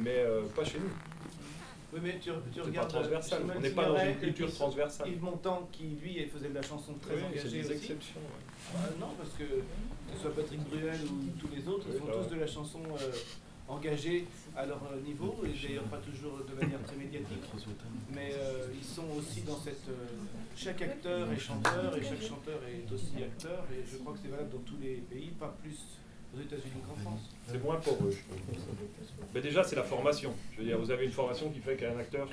mais pas chez nous.
Oui, mais tu regardes,
transversal. On n'est pas dans une culture transversale.
Yves Montand, qui lui faisait de la chanson très engagée
c'est des
aussi.
exceptions.
Non, parce que ce soit Patrick Bruel ou tous les autres, ils font tous de la chanson engagée à leur niveau, et d'ailleurs pas toujours de manière très médiatique. Mais ils sont aussi dans cette... chaque acteur est chanteur, et chaque chanteur est aussi acteur, et je crois que c'est valable dans tous les pays, pas plus aux États-Unis qu'en France.
C'est moins pour eux, je trouve. Mais déjà, c'est la formation. Je veux dire, vous avez une formation qui fait qu'un acteur,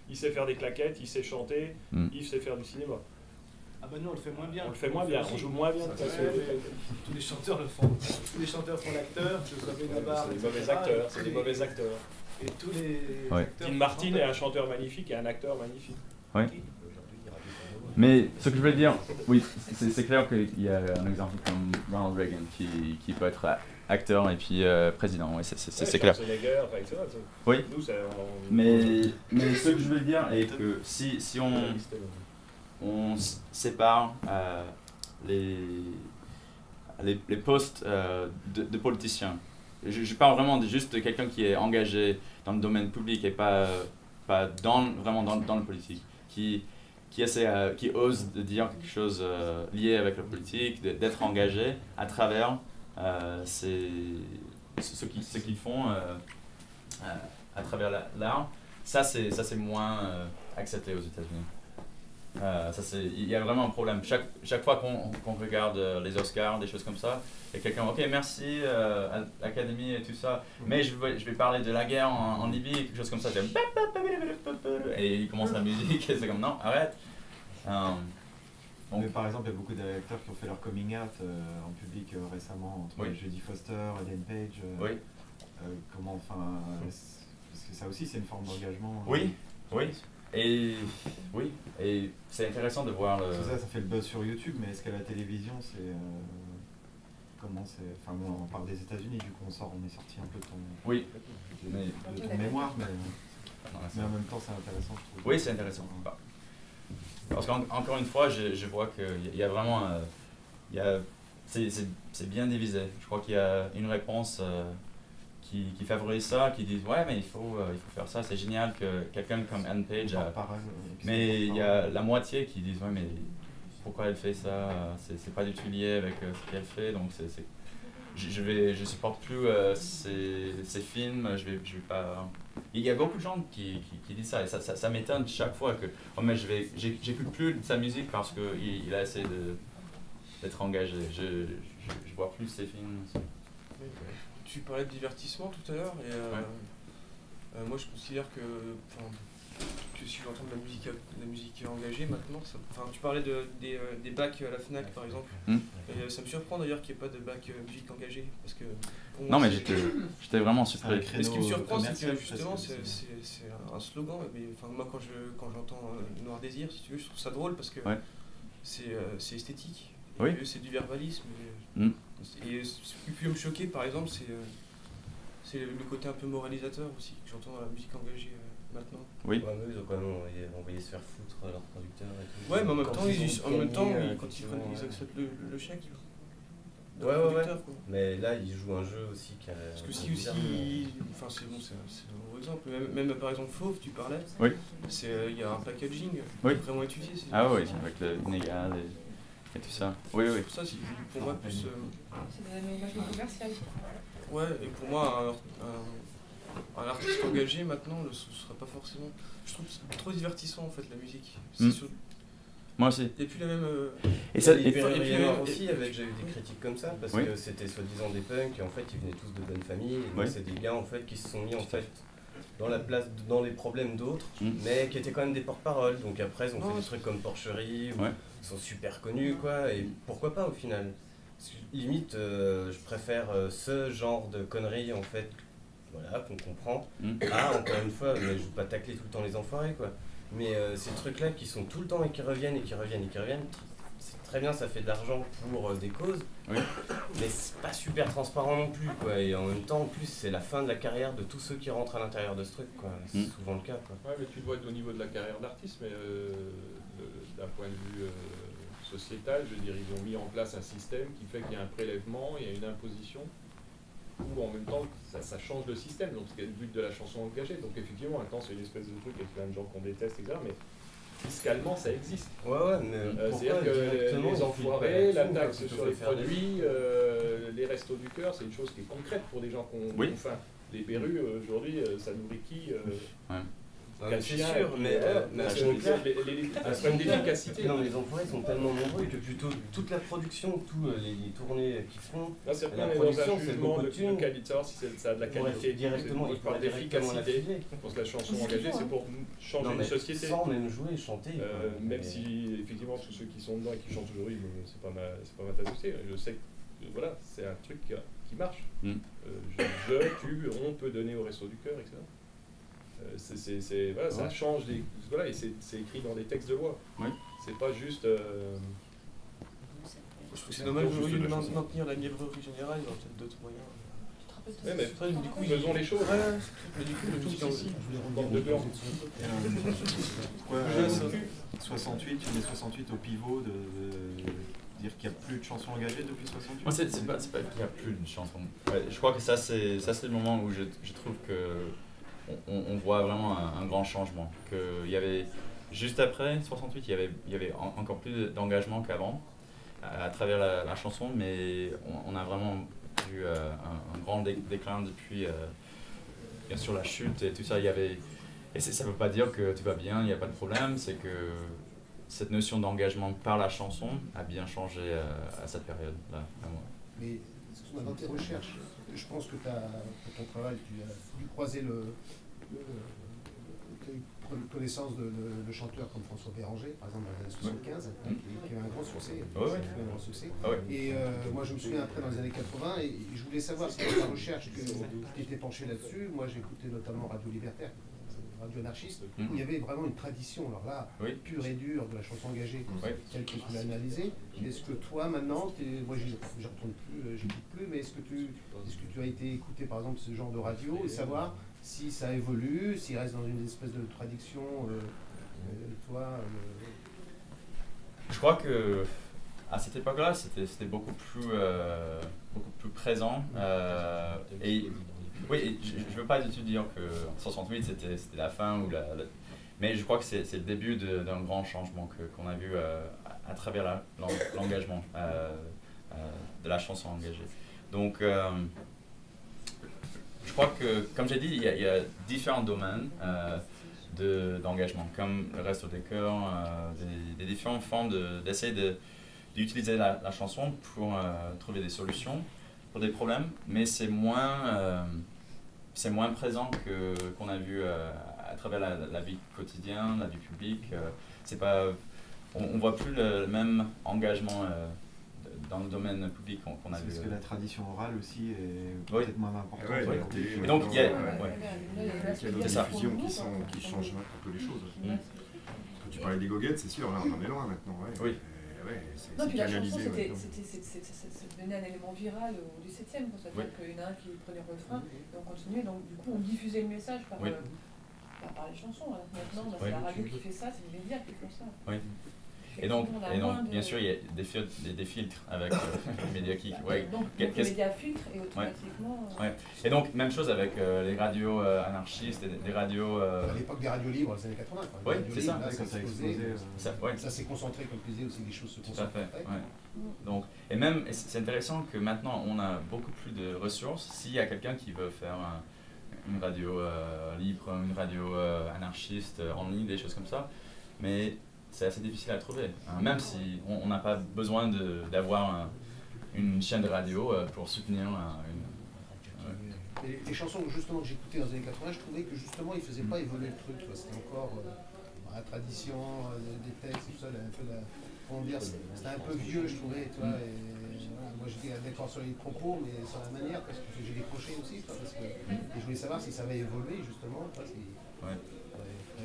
il sait faire des claquettes, il sait chanter, il sait faire du cinéma.
Ah ben nous, on le fait moins bien.
On le fait moins bien, on joue moins bien.
Tous les chanteurs le font. Tous les chanteurs font l'acteur, que ce soit Benabar,
c'est des mauvais acteurs, c'est des mauvais acteurs.
Et tous les acteurs...
Dean Martin est un chanteur magnifique et un acteur magnifique.
Oui. Mais ce que je veux dire, oui, c'est clair qu'il y a un exemple comme Ronald Reagan qui peut être acteur et puis président, oui, c'est clair. Oui, mais ce que je veux dire est que si on sépare les postes de politiciens, je parle vraiment juste de quelqu'un qui est engagé dans le domaine public et pas vraiment dans le politique, qui ose de dire quelque chose lié avec la politique, d'être engagé à travers ce qu'ils font à travers l'art. Ça c'est moins accepté aux États-Unis. Il y a vraiment un problème. Chaque fois qu'on regarde les Oscars, des choses comme ça, il y a quelqu'un, ok, merci à l'Académie et tout ça, mais je vais parler de la guerre en Libye, quelque chose comme ça. Et il commence la musique et c'est comme, non, arrête.
Mais par exemple, il y a beaucoup d'acteurs qui ont fait leur coming out en public récemment, entre Jodie Foster, Ellen Page. Comment, enfin, parce que ça aussi c'est une forme d'engagement.
Oui. Et c'est intéressant de voir le...
Ça fait le buzz sur YouTube, mais est-ce qu'à la télévision, c'est... comment c'est... Enfin bon, on parle des États-Unis, du coup on est sorti un peu de ton...
Oui.
De ton mémoire, mais en même temps c'est intéressant, je trouve.
Oui, c'est intéressant. Parce qu'encore une fois, je vois qu'il y a vraiment... c'est bien divisé. Je crois qu'il y a une réponse... qui favorise ça, qui disent ouais mais il faut faire ça, c'est génial que quelqu'un comme Anne Page mais il y a la moitié qui disent ouais mais pourquoi elle fait ça, c'est pas du tout lié avec ce qu'elle fait, donc je supporte plus ces films, je vais pas... Il y a beaucoup de gens qui disent ça et ça m'étonne chaque fois que oh mais j'écoute plus de sa musique parce qu'il a essayé d'être engagé, je vois plus ses films.
Tu parlais de divertissement tout à l'heure, et moi je considère que si j'entends de la musique engagée maintenant, tu parlais des bacs à la FNAC par exemple, et ça me surprend d'ailleurs qu'il n'y ait pas de bac musique engagée, parce que...
Non mais j'étais vraiment surpris.
Mais ce qui me surprend c'est que justement c'est un slogan, mais moi quand j'entends Noir Désir, si tu veux, je trouve ça drôle parce que c'est esthétique.
Oui.
C'est du verbalisme. Et ce qui peut me choquer, par exemple, c'est le côté un peu moralisateur aussi que j'entends dans la musique engagée maintenant.
Oui.
Ouais, mais ils ont quand même envoyé se faire foutre leurs producteurs et tout.
Ouais, mais en même temps, quand ils acceptent le chèque.
de producteur. Quoi. Mais là, il joue un jeu aussi qui a...
Parce que si aussi... Enfin, c'est bon, c'est un gros exemple. Même par exemple, Fauve, tu parlais.
Oui.
Il y a un packaging vraiment étudié.
Ah oui, avec le inégal et tout ça. Oui, oui.
Ça, c'est pour moi plus...
C'est de l'animation commerciale.
Ouais, et pour moi, un artiste engagé, maintenant, ce ne sera pas forcément... Je trouve trop divertissant, en fait, la musique.
Moi aussi.
Et puis la même...
Et ça, les Noirs aussi avaient déjà eu des critiques comme ça, parce que c'était soi-disant des punks, et en fait, ils venaient tous de bonnes familles, et donc c'est des gars, en fait, qui se sont mis, en fait, dans la place, dans les problèmes d'autres, mais qui étaient quand même des porte-parole. Donc après, ils ont fait des trucs comme Porcherie, où ils sont super connus, quoi, et pourquoi pas, au final. Limite, je préfère ce genre de conneries, en fait, voilà, qu'on comprend. Encore une fois, mais je veux pas tacler tout le temps les enfoirés, quoi. Mais ces trucs-là qui sont tout le temps et qui reviennent, c'est très bien, ça fait de l'argent pour des causes, mais c'est pas super transparent non plus, quoi. Et en même temps, en plus, c'est la fin de la carrière de tous ceux qui rentrent à l'intérieur de ce truc, quoi. C'est souvent le cas, quoi.
Ouais, mais tu le vois au niveau de la carrière d'artiste, mais d'un point de vue sociétal, je veux dire, ils ont mis en place un système qui fait qu'il y a un prélèvement, il y a une imposition, où en même temps ça change de système, donc c'est le but de la chanson engagée. Donc effectivement, maintenant c'est une espèce de truc avec plein de gens qu'on déteste, etc. Mais fiscalement ça existe.
Mais
c'est-à-dire que les enfoirés, la taxe sur les produits, les restos du cœur, c'est une chose qui est concrète pour des gens qui ont faim. Les berrues, aujourd'hui, ça nourrit qui
c'est sûr, mais
un problème d'efficacité.
Non, les enfoirés sont tellement nombreux que plutôt toute la production, tous les tournées qu'ils font,
la production, c'est beaucoup de thunes. De savoir si ça a de la qualité.
Directement, il
parle d'efficacité. Je pense que la chanson engagée, c'est pour changer une société.
Sans même jouer et chanter.
Même si, effectivement, tous ceux qui sont dedans et qui chantent aujourd'hui, c'est pas ma tasse de thé. Je sais que voilà, c'est un truc qui marche. Tu, on peut donner au Resto du Cœur, etc. Voilà, ça change et c'est écrit dans des textes de loi. C'est pas juste.
Je trouve que c'est dommage de maintenir la librairie générale, il y aura peut-être d'autres moyens.
Mais après, du coup, faisons les choses.
Mais du coup, le musique
de blanc.
68, tu mets 68 au pivot de dire qu'il n'y a plus de chansons engagées depuis 68.
Moi, c'est pas qu'il n'y a plus de chansons. Je crois que ça c'est le moment où je trouve que on voit vraiment un grand changement. Il y avait, juste après 68, il y avait encore plus d'engagement qu'avant à travers la chanson, mais on a vraiment vu un grand déclin depuis, bien sûr, la chute et tout ça. Et ça ne veut pas dire que tout va bien, il n'y a pas de problème, c'est que cette notion d'engagement par la chanson a bien changé à cette période-là.
Mais dans tes recherches, je pense que pour ton travail, tu as dû croiser connaissance de chanteurs comme François Béranger, par exemple dans les années 75, qui a eu un grand succès. Et moi je me souviens après dans les années 80, et je voulais savoir si dans ta recherche tu étais penché là-dessus. Moi j'écoutais notamment Radio Libertaire, Radio Anarchiste, où il y avait vraiment une tradition, alors là, pure et dure de la chanson engagée, telle que tu l'as analysée. Est-ce que toi maintenant, moi j'y retourne plus, j'écoute plus, mais est-ce que tu as été écouter par exemple ce genre de radio et savoir si ça évolue, s'il reste dans une espèce de traduction, toi
Je crois que à cette époque-là, c'était beaucoup plus présent. Et oui, je ne veux pas du tout dire que 68 c'était la fin mais je crois que c'est le début d'un grand changement qu'on a vu à travers l'engagement de la chanson engagée. Donc je crois que, comme j'ai dit, il y a différents domaines d'engagement, comme le Resto des Cœurs, des différentes formes d'essayer d'utiliser la chanson pour trouver des solutions pour des problèmes, mais c'est moins présent qu'on a vu à travers la vie quotidienne, la vie publique. On voit plus le même engagement dans le domaine public qu'on a vu.
Parce que la tradition orale aussi est peut-être moins importante.
Et donc il y a
d'autres diffusions qui changent un peu les choses. Quand tu parlais des goguettes, c'est sûr, là on en est loin maintenant.
Oui.
Non, puis la chanson, ça devenait un élément viral du 7e, c'est-à-dire qu'il y en a un qui prenait le refrain, et on continuait, donc du coup on diffusait le message par les chansons. Alors maintenant, c'est la radio qui fait ça, c'est les médias qui font ça.
Et donc bien sûr, il y a des filtres avec MediaKick. Ouais.
Donc, le média filtre et automatiquement...
Ouais. Et donc, même chose avec les radios anarchistes, et des radios...
À l'époque des radios libres, les années 80.
Oui, c'est ça.
Là, ça s'est explosé.
Ouais.
Ça s'est concentré, comme tu disais, aussi les choses se concentrent.
Tout à fait. Ouais. Donc, et même, c'est intéressant que maintenant, on a beaucoup plus de ressources. S'il y a quelqu'un qui veut faire une radio libre, une radio anarchiste en ligne, des choses comme ça, mais c'est assez difficile à trouver. Même si on n'a pas besoin d'avoir une chaîne de radio pour soutenir
Les chansons justement que j'écoutais dans les années 80, je trouvais que justement ils ne faisaient pas évoluer le truc. C'était encore la tradition, des textes, tout ça, comment dire, c'était un peu vieux, je trouvais. Tu vois, moi j'étais d'accord sur les propos, mais sur la manière, parce que j'ai décroché aussi, parce que je voulais savoir si ça avait évolué justement.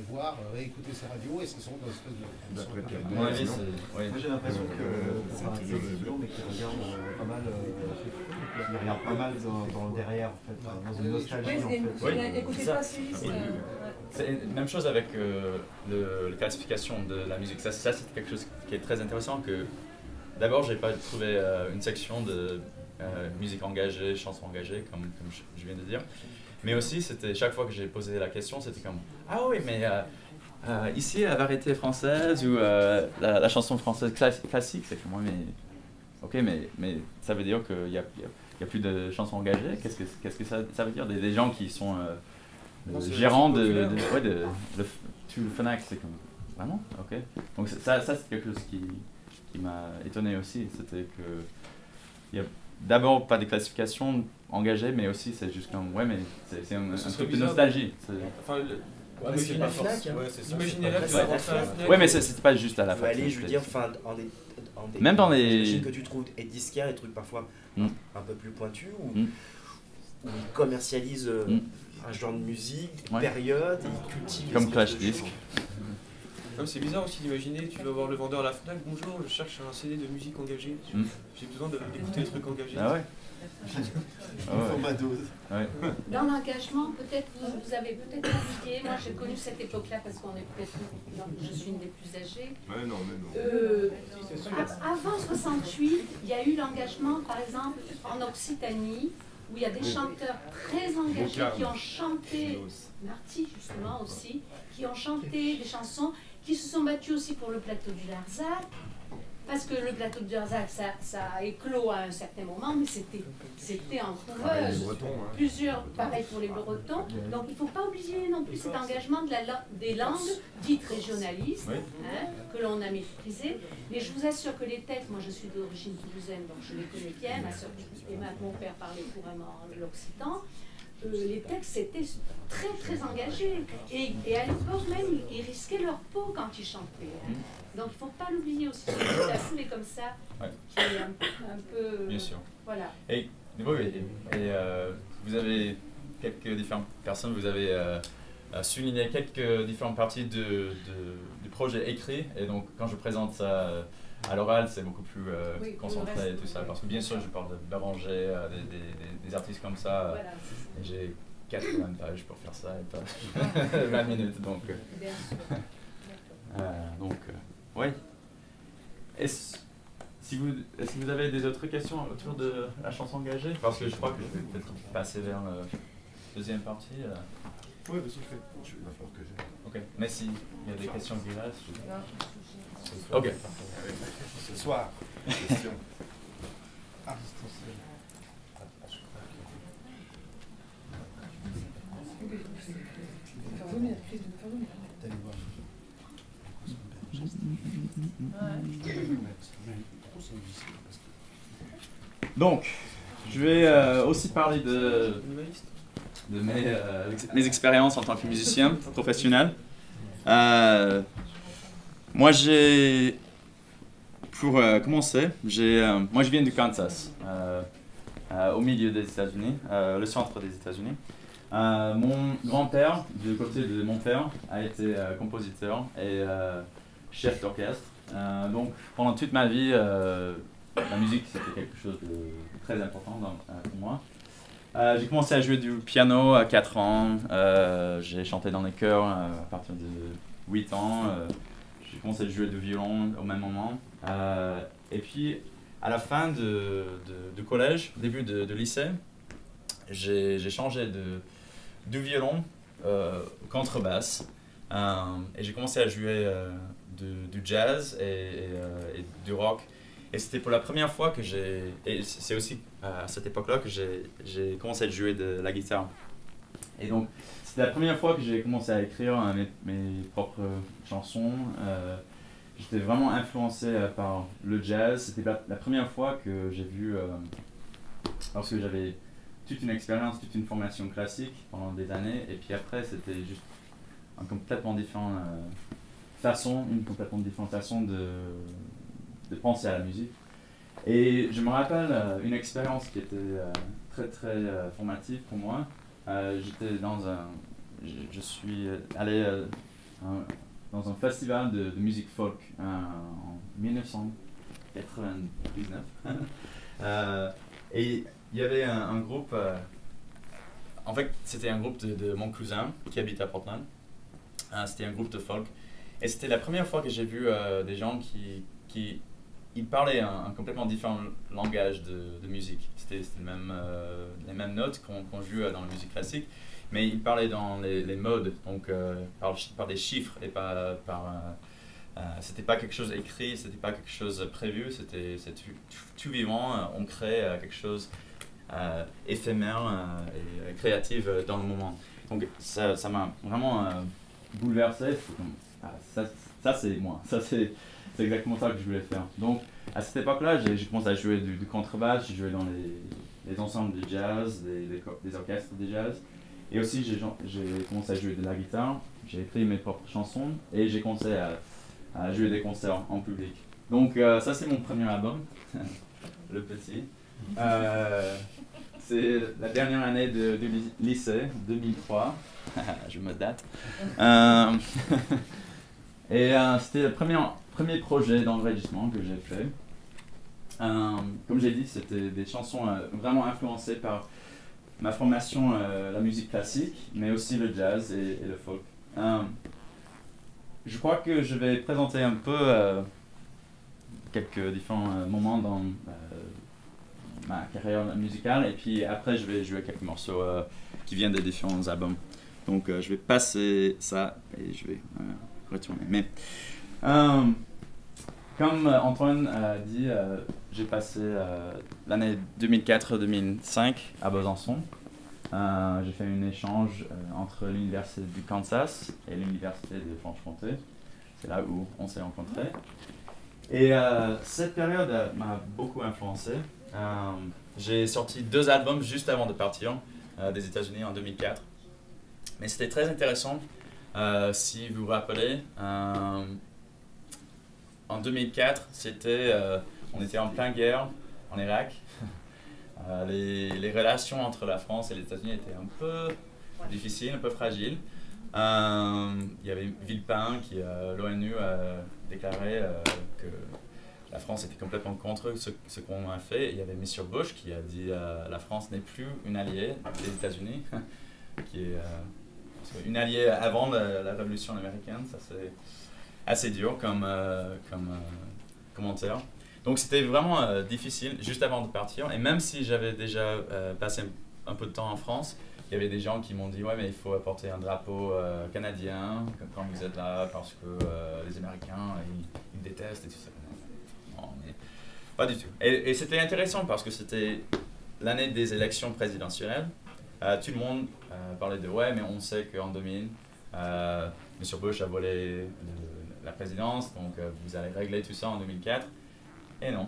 Voir, réécouter ces radios, est-ce qu'ils sont dans l'espèce de...
Moi j'ai l'impression que c'est un télévision, mais qui regarde pas mal, il regarde pas mal dans le derrière, en fait, dans une nostalgie, en fait.
Oui, c'est ça.
C'est la même chose avec la classification de la musique. Ça c'est quelque chose qui est très intéressant. Que d'abord, j'ai pas trouvé une section de musique engagée, chansons engagées, comme je viens de dire. Mais aussi, c'était chaque fois que j'ai posé la question, c'était comme « Ah oui, mais ici, la variété française ou la chanson française classique, c'est comme moi, mais... Ok, mais ça veut dire qu'il n'y a plus de chansons engagées. Qu'est-ce que ça veut dire? Des gens qui sont gérants de tout le Fnac, c'est comme... Vraiment? Ok. Donc ça c'est quelque chose qui m'a étonné aussi. C'était que... Il y a d'abord pas de classification engagée, mais aussi c'est juste comme... Ouais, mais c'est un truc de nostalgie.
Enfin,
c'est pas forcément.
Imaginez là que ça rentre à la Fnac.
Ouais, mais c'était pas juste à la Fnac.
Allez, je veux dire,
même dans les...
J'imagine que tu trouves des disquaires, des trucs parfois un peu plus pointus, où ils commercialisent un genre de musique, des périodes, et ils cultivent...
Comme Clash Disc.
C'est bizarre aussi d'imaginer, tu vas voir le vendeur à la Fnac, bonjour, je cherche un CD de musique engagée, j'ai besoin d'écouter des trucs engagés.
Ah ouais.
Ma dose.
Dans l'engagement, peut-être vous avez peut-être oublié, moi j'ai connu cette époque-là parce qu'on est peut-être, je suis une des plus âgées.
Mais non.
Avant 68, il y a eu l'engagement, par exemple, en Occitanie, où il y a des chanteurs très engagés qui ont chanté, Marty justement aussi, qui ont chanté des chansons, qui se sont battus aussi pour le plateau du Larzac, parce que le plateau du Larzac, ça a éclos à un certain moment, mais c'était en couveuse. Plusieurs, pareil pour les Bretons. Donc il ne faut pas oublier non plus cet engagement des langues dites régionalistes, que l'on a méprisées. Mais je vous assure que les textes, moi je suis d'origine toulousaine, donc je les connais bien, ma soeur et mon père parlait couramment l'occitan. Les textes étaient très très engagés et à l'époque même ils risquaient leur peau quand ils chantaient. Donc il ne faut pas l'oublier aussi, la foule est comme ça, qui est un peu...
Bien sûr.
Voilà.
Et vous avez quelques différentes personnes, vous avez souligné quelques différentes parties du projet écrit, et donc quand je présente ça à l'oral, c'est beaucoup plus concentré et tout ça, parce que bien sûr je parle d'arranger des artistes comme ça, voilà. Et j'ai 80 pages pour faire ça et pas 20 minutes, donc...
Bien sûr.
Oui. Est-ce que vous avez des autres questions autour de la chanson engagée? Parce que je crois que je vais peut-être passer vers la deuxième partie.
Oui, vas-y, je vais n'importe que j'ai.
Ok, mais s'il y a des questions qui restent... Ok.
Ce soir, question.
Donc, je vais aussi parler de mes expériences en tant que musicien professionnel. Moi, pour commencer, moi je viens du Kansas, au milieu des États-Unis, le centre des États-Unis. Mon grand-père, du côté de mon père, a été compositeur et chef d'orchestre. Donc pendant toute ma vie, la musique c'était quelque chose de très important pour moi. J'ai commencé à jouer du piano à 4 ans, j'ai chanté dans les chœurs à partir de 8 ans, j'ai commencé à jouer du violon au même moment. Et puis, à la fin du collège, début de lycée, j'ai changé du violon contrebasse. Et j'ai commencé à jouer du jazz et du rock. Et c'était pour la première fois que et c'est aussi à cette époque-là que j'ai commencé à jouer de la guitare. Et donc, c'était la première fois que j'ai commencé à écrire mes propres chansons. J'étais vraiment influencé par le jazz. C'était la première fois que j'ai vu, parce que j'avais toute une expérience, toute une formation classique pendant des années. Et puis après, c'était juste une complètement différente façon de penser à la musique. Et je me rappelle une expérience qui était très très formative pour moi. Je suis allé dans un festival de musique folk en 1999. Et il y avait un groupe, en fait c'était un groupe de mon cousin qui habite à Portland. C'était un groupe de folk. Et c'était la première fois que j'ai vu des gens qui ils parlaient un complètement différent langage de musique. C'était les mêmes notes qu'on joue dans la musique classique, mais ils parlaient dans les modes, donc par des chiffres et pas par... c'était pas quelque chose écrit, c'était pas quelque chose prévu, c'était tout vivant, on crée quelque chose éphémère et créatif dans le moment. Donc ça m'a vraiment bouleversé. Ça c'est moi, c'est exactement ça que je voulais faire. Donc à cette époque-là, j'ai commencé à jouer du contrebasse, j'ai joué dans les ensembles de jazz, des orchestres de jazz. Et aussi j'ai commencé à jouer de la guitare, j'ai écrit mes propres chansons et j'ai commencé à jouer des concerts en public. Donc ça c'est mon premier album, le petit. C'est la dernière année du lycée, 2003, je me date. Et c'était le premier projet d'enregistrement que j'ai fait. Comme j'ai dit, c'était des chansons vraiment influencées par ma formation, la musique classique, mais aussi le jazz et le folk. Je crois que je vais présenter un peu quelques différents moments dans ma carrière musicale, et puis après je vais jouer quelques morceaux qui viennent des différents albums. Donc je vais passer ça et je vais retourner. Mais comme Antoine a dit, j'ai passé l'année 2004-2005 à Besançon. J'ai fait un échange entre l'université du Kansas et l'université de Franche-Comté. C'est là où on s'est rencontrés. Et cette période m'a beaucoup influencé. J'ai sorti 2 albums juste avant de partir des États-Unis en 2004. Mais c'était très intéressant. Si vous vous rappelez, en 2004, on était en pleine guerre en Irak. Les relations entre la France et les États-Unis étaient un peu difficiles, un peu fragiles. Il y avait Villepin, l'ONU a déclaré que la France était complètement contre ce qu'on a fait. Il y avait M. Bush qui a dit la France n'est plus une alliée des États-Unis, qui est une alliée avant la révolution américaine. Ça c'est assez dur comme commentaire. Donc c'était vraiment difficile juste avant de partir. Et même si j'avais déjà passé un peu de temps en France, il y avait des gens qui m'ont dit « Ouais, mais il faut apporter un drapeau canadien quand vous êtes là parce que les Américains, ils détestent et tout ça. » Non, mais pas du tout. Et c'était intéressant parce que c'était l'année des élections présidentielles. Tout le monde parlait de « Ouais, mais on sait qu'en 2000, M. Bush a volé la présidence, donc vous allez régler tout ça en 2004. » Et non.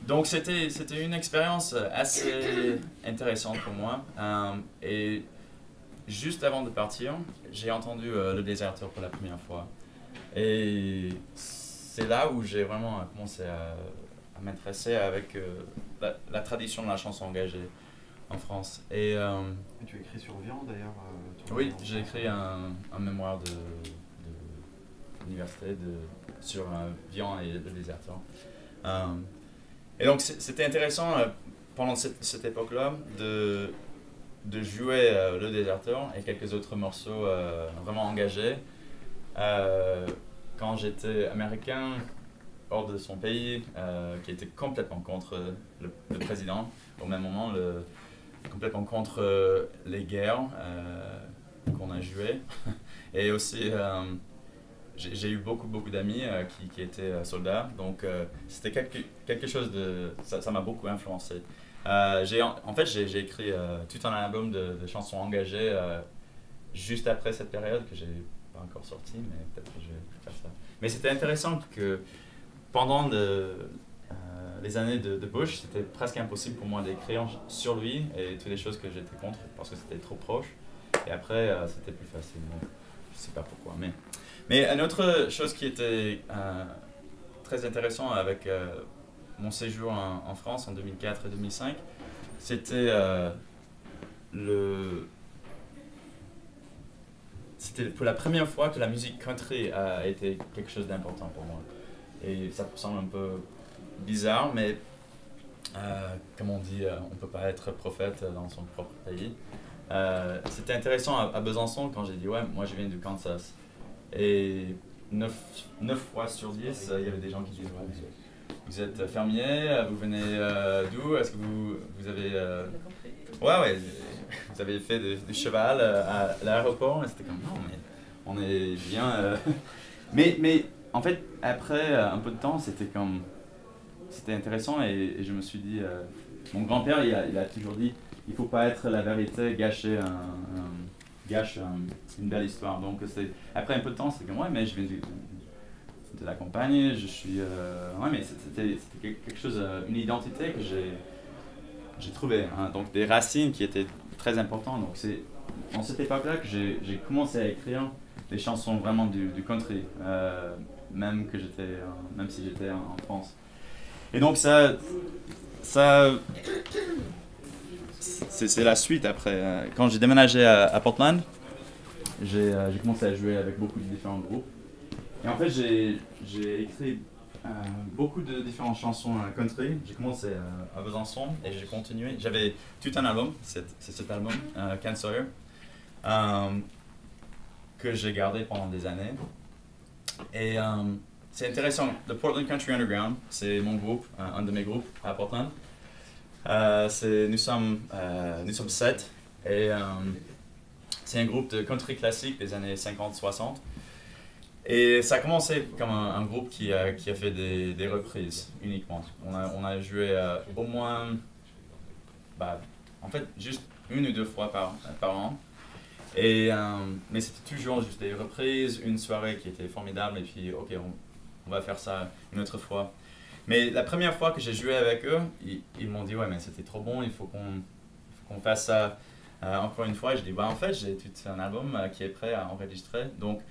Donc c'était une expérience assez intéressante pour moi. Et juste avant de partir, j'ai entendu Le Déserteur pour la première fois. Et c'est là où j'ai vraiment commencé à m'intéresser avec la tradition de la chanson engagée en France. Et
tu as écrit sur Vian d'ailleurs.
Oui, j'ai écrit un mémoire de l'université sur Vian et Le Déserteur. Et donc c'était intéressant pendant cette époque-là de jouer Le Déserteur et quelques autres morceaux vraiment engagés quand j'étais américain, hors de son pays, qui était complètement contre le président, au même moment, complètement contre les guerres qu'on a jouées. Et aussi, j'ai eu beaucoup d'amis qui étaient soldats, donc c'était quelque chose de... Ça m'a beaucoup influencé. En fait, j'ai écrit tout un album de chansons engagées juste après cette période que j'ai pas encore sorti, mais peut-être que je vais faire ça. Mais c'était intéressant que pendant les années de Bush, c'était presque impossible pour moi d'écrire sur lui et toutes les choses que j'étais contre parce que c'était trop proche. Et après, c'était plus facile. Bon, je sais pas pourquoi. Mais une autre chose qui était très intéressant avec mon séjour en France en 2004 et 2005, c'était c'était pour la première fois que la musique country a été quelque chose d'important pour moi. Et ça semble un peu bizarre, mais comme on dit, on ne peut pas être prophète dans son propre pays. C'était intéressant à Besançon quand j'ai dit ouais, moi je viens du Kansas. Et 9 fois sur 10, il y avait des gens qui disaient ouais, vous êtes fermier, vous venez d'où? Est-ce que vous avez... Ouais, vous avez fait du cheval à l'aéroport? Et c'était comme non, mais on est bien... Mais en fait, après un peu de temps, c'était intéressant et je me suis dit... mon grand-père, il a toujours dit il ne faut pas être la vérité, gâche une belle histoire. Donc après un peu de temps, c'était comme ouais, mais je viens de la campagne, je suis... ouais, mais c'était quelque chose, une identité que j'ai trouvée. Hein, donc des racines qui étaient très importantes. Donc c'est dans cette époque-là que j'ai commencé à écrire des chansons vraiment du country, même si j'étais en France. Et donc c'est la suite après. Quand j'ai déménagé à Portland, j'ai commencé à jouer avec beaucoup de différents groupes. Et en fait, j'ai écrit beaucoup de différentes chansons country. J'ai commencé à Besançon et j'ai continué. J'avais tout un album, c'est cet album, Ken Sawyer, que j'ai gardé pendant des années. Et c'est intéressant, le Portland Country Underground, c'est mon groupe, un de mes groupes à Portland. Nous sommes 7 et c'est un groupe de country classique des années 50-60. Et ça a commencé comme un groupe qui a fait des reprises uniquement. On a joué au moins, en fait, juste 1 ou 2 fois par an. Mais c'était toujours juste des reprises, une soirée qui était formidable et puis ok, on va faire ça une autre fois. Mais la première fois que j'ai joué avec eux, ils m'ont dit ouais mais c'était trop bon, il faut qu'on fasse ça encore une fois. Et je dis en fait j'ai tout un album qui est prêt à enregistrer. Donc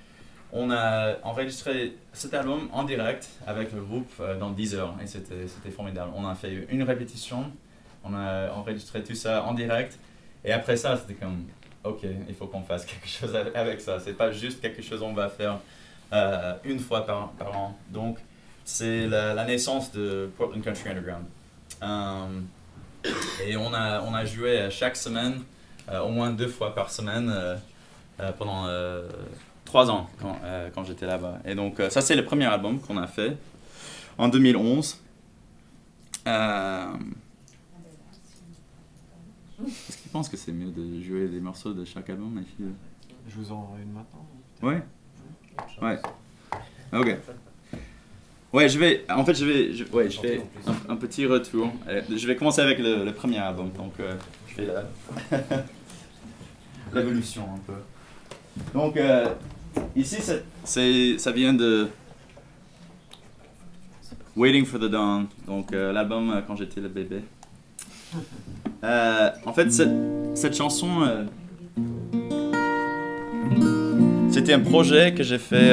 on a enregistré cet album en direct avec le groupe dans 10 heures et c'était formidable. On a fait une répétition, on a enregistré tout ça en direct et après ça c'était comme ok, il faut qu'on fasse quelque chose avec ça. C'est pas juste quelque chose qu'on va faire une fois par an. Donc c'est la naissance de Portland Country Underground. Et on a joué chaque semaine, au moins 2 fois par semaine, pendant 3 ans quand j'étais là-bas. Et donc ça c'est le premier album qu'on a fait en 2011. Est-ce qu'ils pensent que c'est mieux de jouer des morceaux de chaque album, les filles?
Je vous en une maintenant.
Ouais. Ouais. Ok. Ouais, je fais un petit retour. Je vais commencer avec le premier album, donc je fais l'évolution un peu. Donc ici, ça vient de Waiting for the Dawn, donc l'album quand j'étais le bébé. En fait, cette chanson, c'était un projet que j'ai fait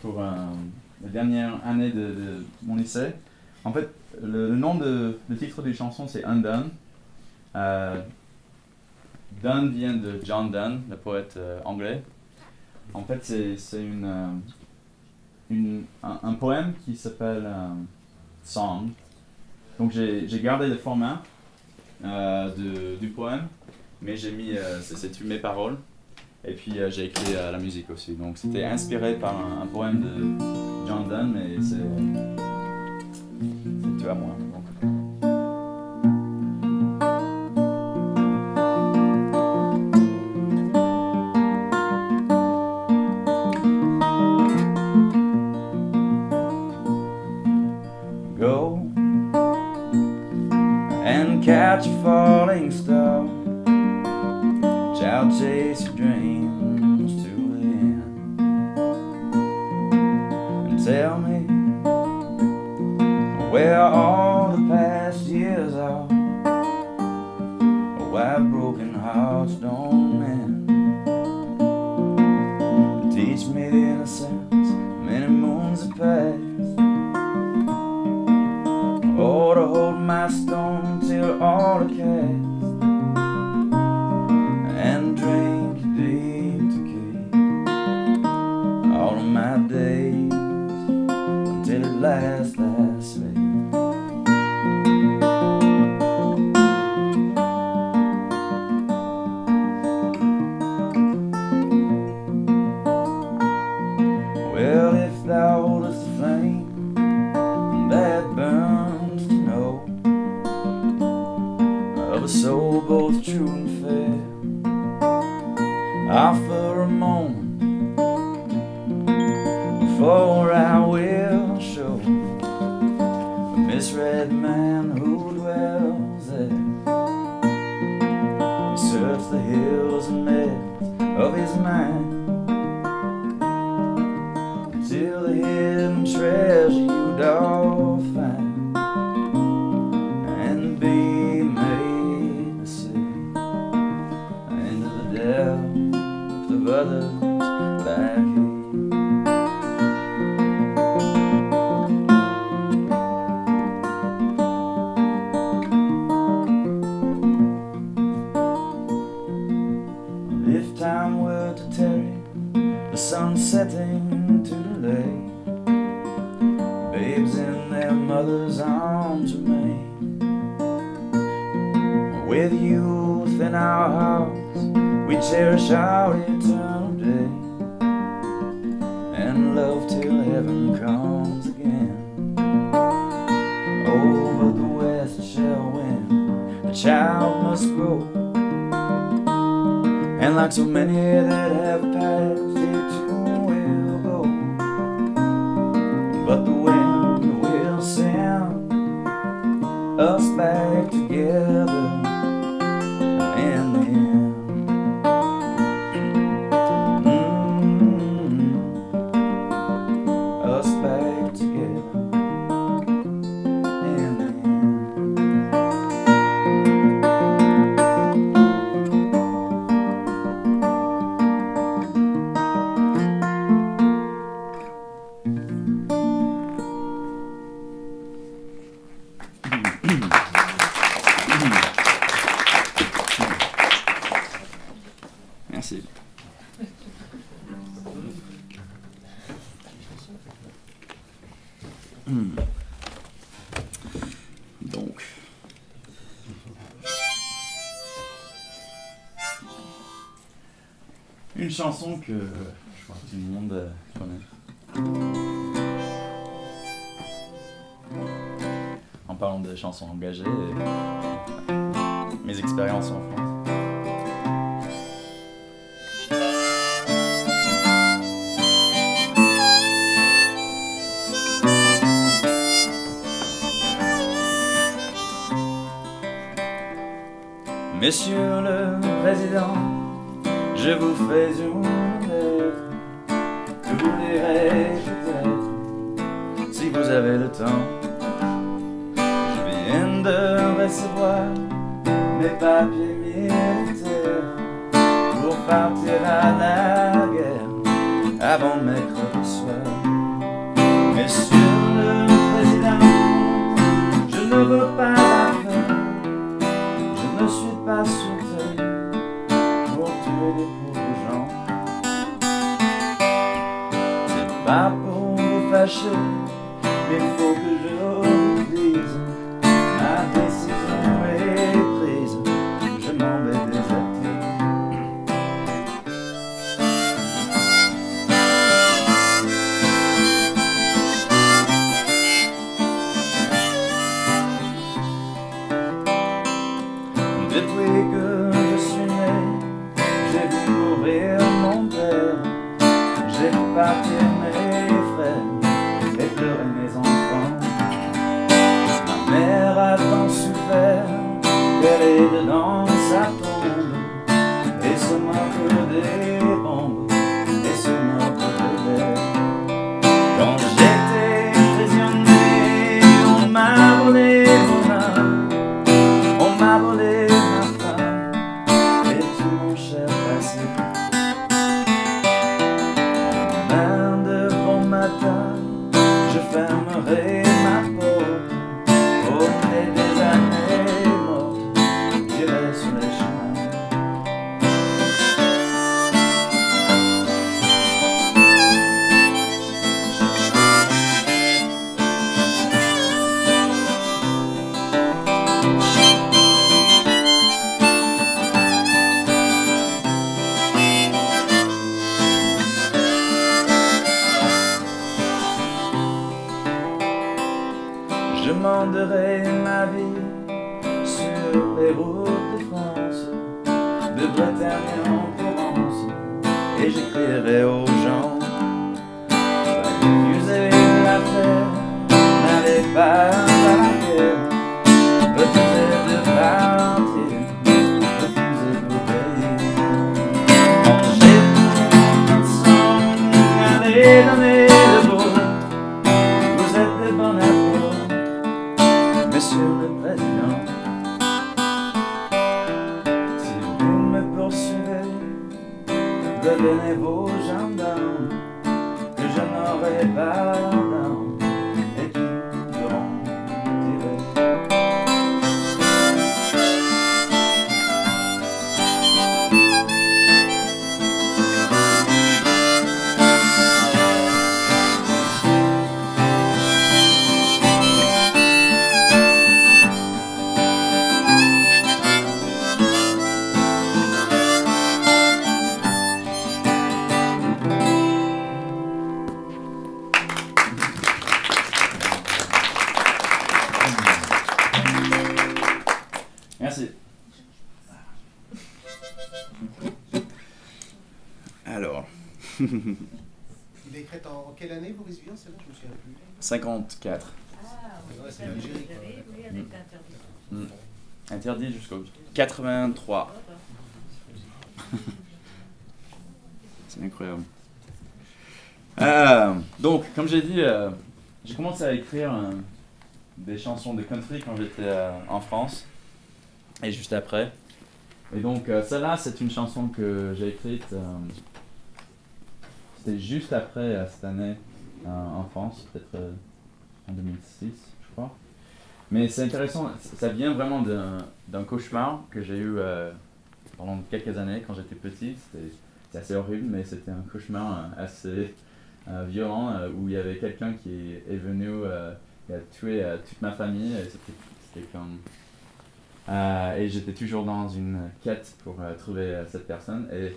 pour la dernière année de mon lycée. En fait, le titre de la chanson, c'est Undone. Donne vient de John Donne, le poète anglais. En fait, c'est un poème qui s'appelle Song. Donc j'ai gardé le format du poème, mais j'ai mis, c'est mes paroles. Et puis j'ai écrit la musique aussi. Donc c'était inspiré par un poème de John Donne, mais c'est tout à moi. Donc. Go and catch a falling star. Child, chase your dreams to the end. And tell me where all the past years are, why broken hearts don't mend. Teach me the innocence many moons have passed. Oh, to hold my stone till all are cast, and drink deep to keep all of my days until at last I sleep. Well, if thou holdest the flame that burns to know of a soul both true and fair, offer a moment, for I will show the misread man who dwells there. Search the hills and meadows of his mind till the hidden treasure you doth find, and be made to see into the depth of others like he. If time were to tarry, the sun setting to delay, babes in their mother's arms remain. With youth in our hearts, we cherish our eternal day, and love till heaven comes again. Oh, but the west shall win, the child must grow, and like so many that have passed, it too will go. But the wind will send us back together in the end. Us back together in the end. Merci. Donc, une chanson que je crois que tout le monde connaît. En parlant de chansons engagées et mes expériences en France. Monsieur le Président, je vous fais une lettre, que vous lirez peut-être, si vous avez le temps. Je viens de recevoir mes papiers militaires pour partir à la guerre avant mercredi soir. Monsieur le Président, je ne veux pas la faire, je ne suis pas sur terre pour tuer des pauvres gens. C'est pas pour vous fâcher, mais il faut que je vous dise, ma décision est prise, je m'en vais déserter. Depuis que je suis né, j'ai vu mourir mon père, j'ai vu partir mes frères et pleurer mes enfants. Ma mère a tant souffert qu'elle est dedans sa tombe et se moque des bombes et se moque de l'air. Quand j'étais prisonnier, on m'a volé mon âme, on m'a volé ma femme et tout mon cher passé. Demain de bon matin, je fermerai ma porte. Au nez des années mortes, j'irai sur les chemins. Je mènerai ma vie sur les routes de France, de Bretagne en Provence, et j'écrirai aux gens: refusez la terre, n'allez pas à la guerre, refusez de partir, refusez d'obéir. Mangez mon sang, allez donner de beau, vous êtes de bon apport, Monsieur le Président. Si vous me poursuivez, devenez vos gendarmes, que je n'aurai pas d'armes et qui pourront tirer. Merci. Alors.
Il est écrit en quelle année, Boris Vian, celle-là? Je me souviens plus.
54.
Ah,
ouais, c'est l'Algérie.
Oui, elle est interdite.
Interdit jusqu'au 83. C'est incroyable. Donc, comme j'ai dit, j'ai commencé à écrire des chansons de country quand j'étais en France et juste après. Et donc, celle-là, c'est une chanson que j'ai écrite. C'était juste après cette année en France, peut-être en 2006, je crois. Mais c'est intéressant, ça vient vraiment d'un cauchemar que j'ai eu pendant quelques années quand j'étais petit. C'est assez horrible, mais c'était un cauchemar assez violent où il y avait quelqu'un qui est venu et a tué toute ma famille. Et c'était comme... et j'étais toujours dans une quête pour trouver cette personne. Et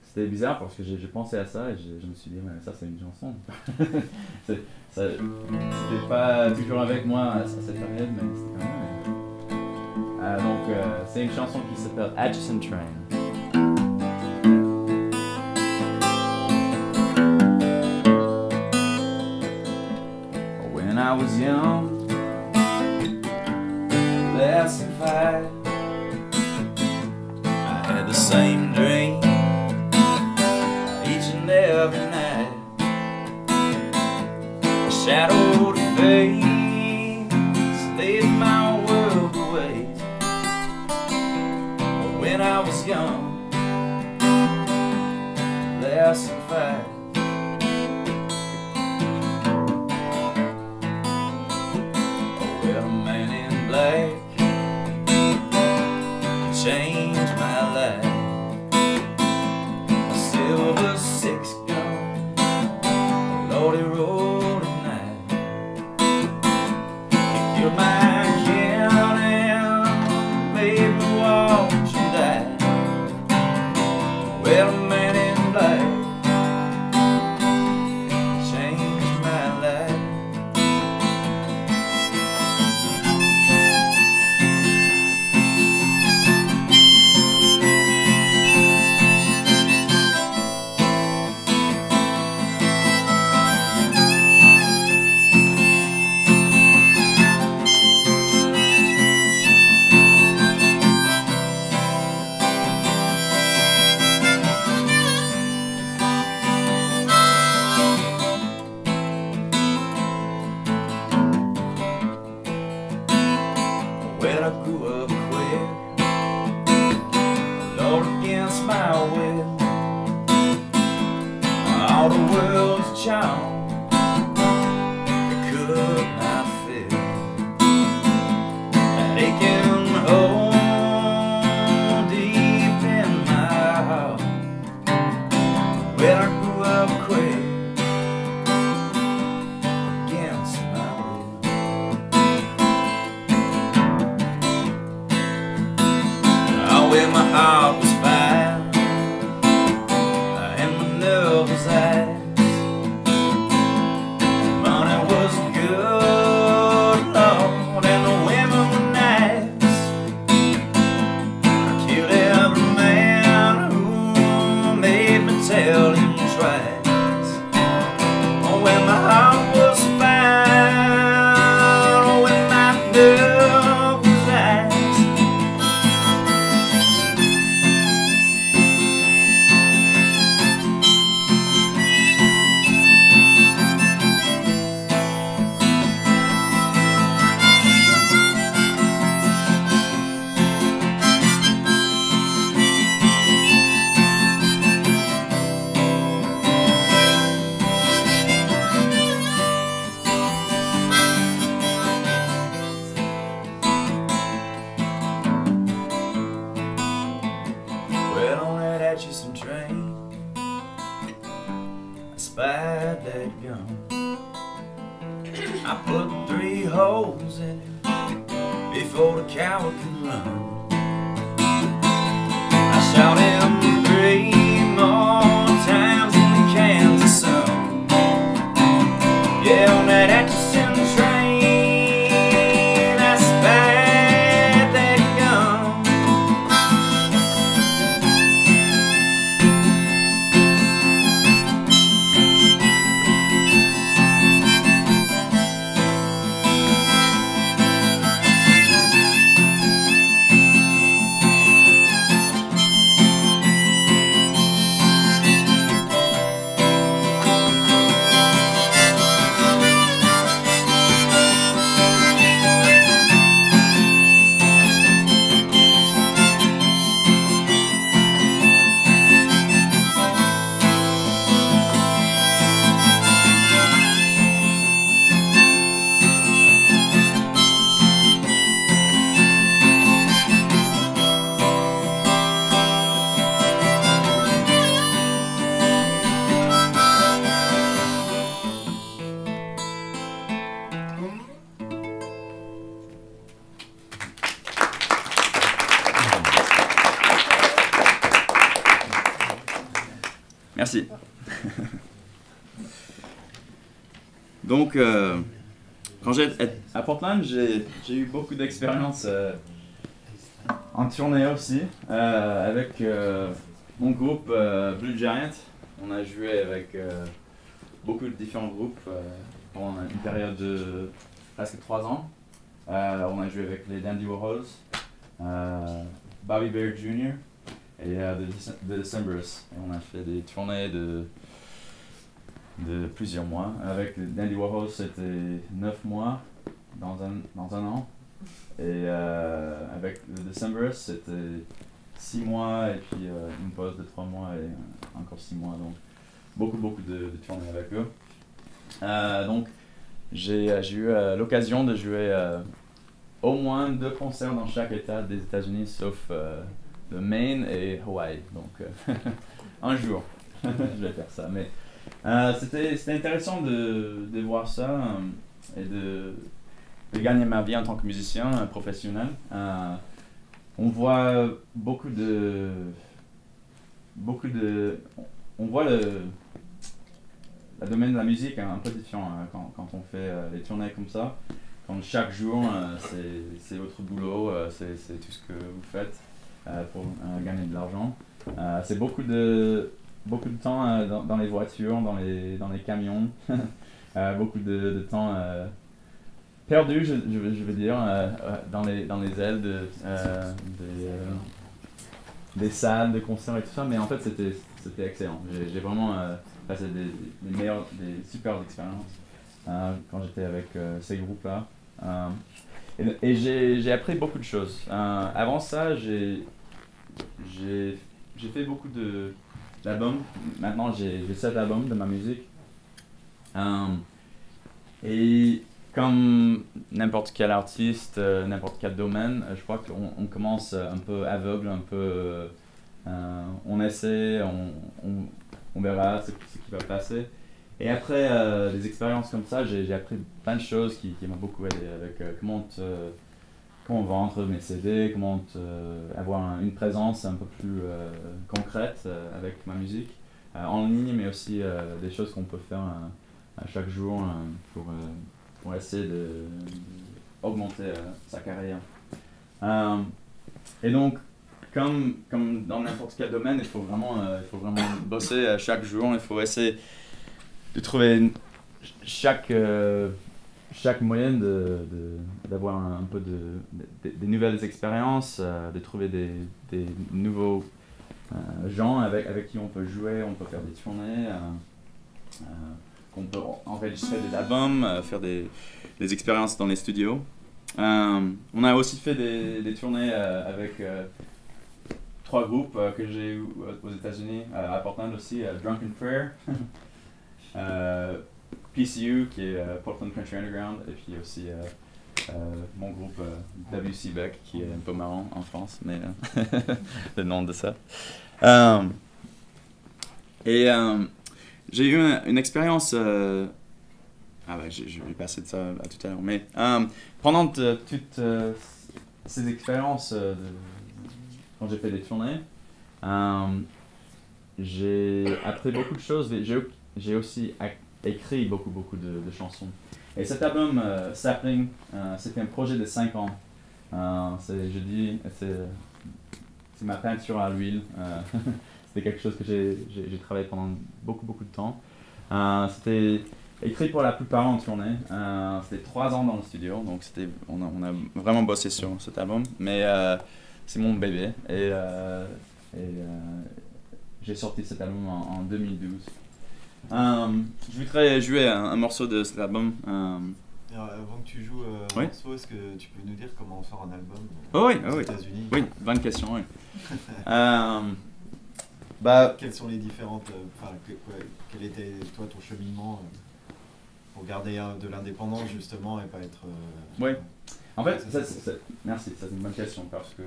c'était bizarre parce que j'ai pensé à ça et je me suis dit, ouais, ça c'est une chanson. C'était pas toujours avec moi à cette période, mais c'était quand même. Donc c'est une chanson qui s'appelle Atchison Train. When I was young, less than 5, I had the same dream each and every night. A shadowed face laid my world away. When I was young, less than 5. Changed my life. A silver 6-gun, a Lordy road at night. He killed my kin and made me watch him die. Well, a man in black changed my life. charm that could not fit. That aching hole deep in my heart, where I grew up quick against my will. Oh, where my heart was fine and my nerve was ice. Money was good, Lord, and the women were nice. I killed every man who made me tell him twice. Oh, when my heart was fine, oh, when my nerve was ice. Well, on that Atchison train, I spied that gun. I put 3 holes in it before the coward could run. I shot him 3 more times in the Kansas sun. Yeah, on that Atchison train, I spied that gun. Merci. Donc, quand j'étais à Portland, j'ai eu beaucoup d'expérience en tournée aussi, avec mon groupe Blue Giant. On a joué avec beaucoup de différents groupes pendant une période de presque 3 ans. On a joué avec les Dandy Warhols, Bobby Bare Jr. et The Decemberists. Et on a fait des tournées de plusieurs mois. Avec les Dandy Warhols, c'était 9 mois dans un an. Et avec The Decemberists, c'était 6 mois et puis une pause de 3 mois et encore 6 mois. Donc beaucoup de tournées avec eux. Donc j'ai eu l'occasion de jouer au moins 2 concerts dans chaque état des États-Unis, sauf le Maine et Hawaï. Donc un jour, je vais faire ça. Mais c'était intéressant de voir ça et de gagner ma vie en tant que musicien professionnel. On voit on voit le domaine de la musique un peu différent quand on fait les tournées comme ça. Quand chaque jour c'est votre boulot, c'est tout ce que vous faites pour gagner de l'argent. C'est beaucoup de temps dans les voitures, dans les camions, beaucoup de temps perdu, je veux dire, dans les ailes des salles de concert et tout ça, mais en fait c'était excellent. J'ai vraiment passé des super expériences quand j'étais avec ces groupes-là. Et j'ai appris beaucoup de choses. Avant ça, j'ai fait beaucoup d'albums. Maintenant, j'ai 7 albums de ma musique. Et comme n'importe quel artiste, n'importe quel domaine, je crois qu'on commence un peu aveugle, un peu... on essaie, on verra ce qui va passer. Et après des expériences comme ça, j'ai appris plein de choses qui m'ont beaucoup aidé avec comment vendre mes CD, comment avoir une présence un peu plus concrète avec ma musique, en ligne, mais aussi des choses qu'on peut faire à chaque jour pour essayer d'augmenter sa carrière. Et donc, comme dans n'importe quel domaine, il faut vraiment bosser chaque jour, il faut essayer de trouver chaque moyen d'avoir un peu des nouvelles expériences, de trouver des nouveaux gens avec qui on peut jouer, on peut faire des tournées, qu'on peut enregistrer des albums, faire des expériences dans les studios. On a aussi fait des tournées avec 3 groupes que j'ai eu aux États-Unis, à Portland aussi, Drunken Prayer, PCU qui est Portland Country Underground, et puis aussi mon groupe WC Beck qui est un peu marrant en France, mais le nom de ça. J'ai eu une expérience, je vais passer de ça à tout à l'heure, mais pendant toutes ces expériences, quand j'ai fait des tournées, j'ai appris beaucoup de choses, j'ai aussi écrit beaucoup de chansons. Et cet album, Sapling, c'était un projet de 5 ans. C'est ma peinture à l'huile. C'était quelque chose que j'ai travaillé pendant beaucoup de temps. C'était écrit pour la plupart en tournée. C'était 3 ans dans le studio, donc on a vraiment bossé sur cet album. Mais c'est mon bébé et j'ai sorti cet album en 2012. Je voudrais jouer un morceau de cet album.
Alors, avant que tu joues un morceau, est-ce que tu peux nous dire comment on sort un album aux États-Unis?
Oui, bonne question, oui.
Quelles sont les différentes... quel était toi ton cheminement pour garder de l'indépendance justement et pas être...
Oui, en fait, merci, c'est une bonne question parce que...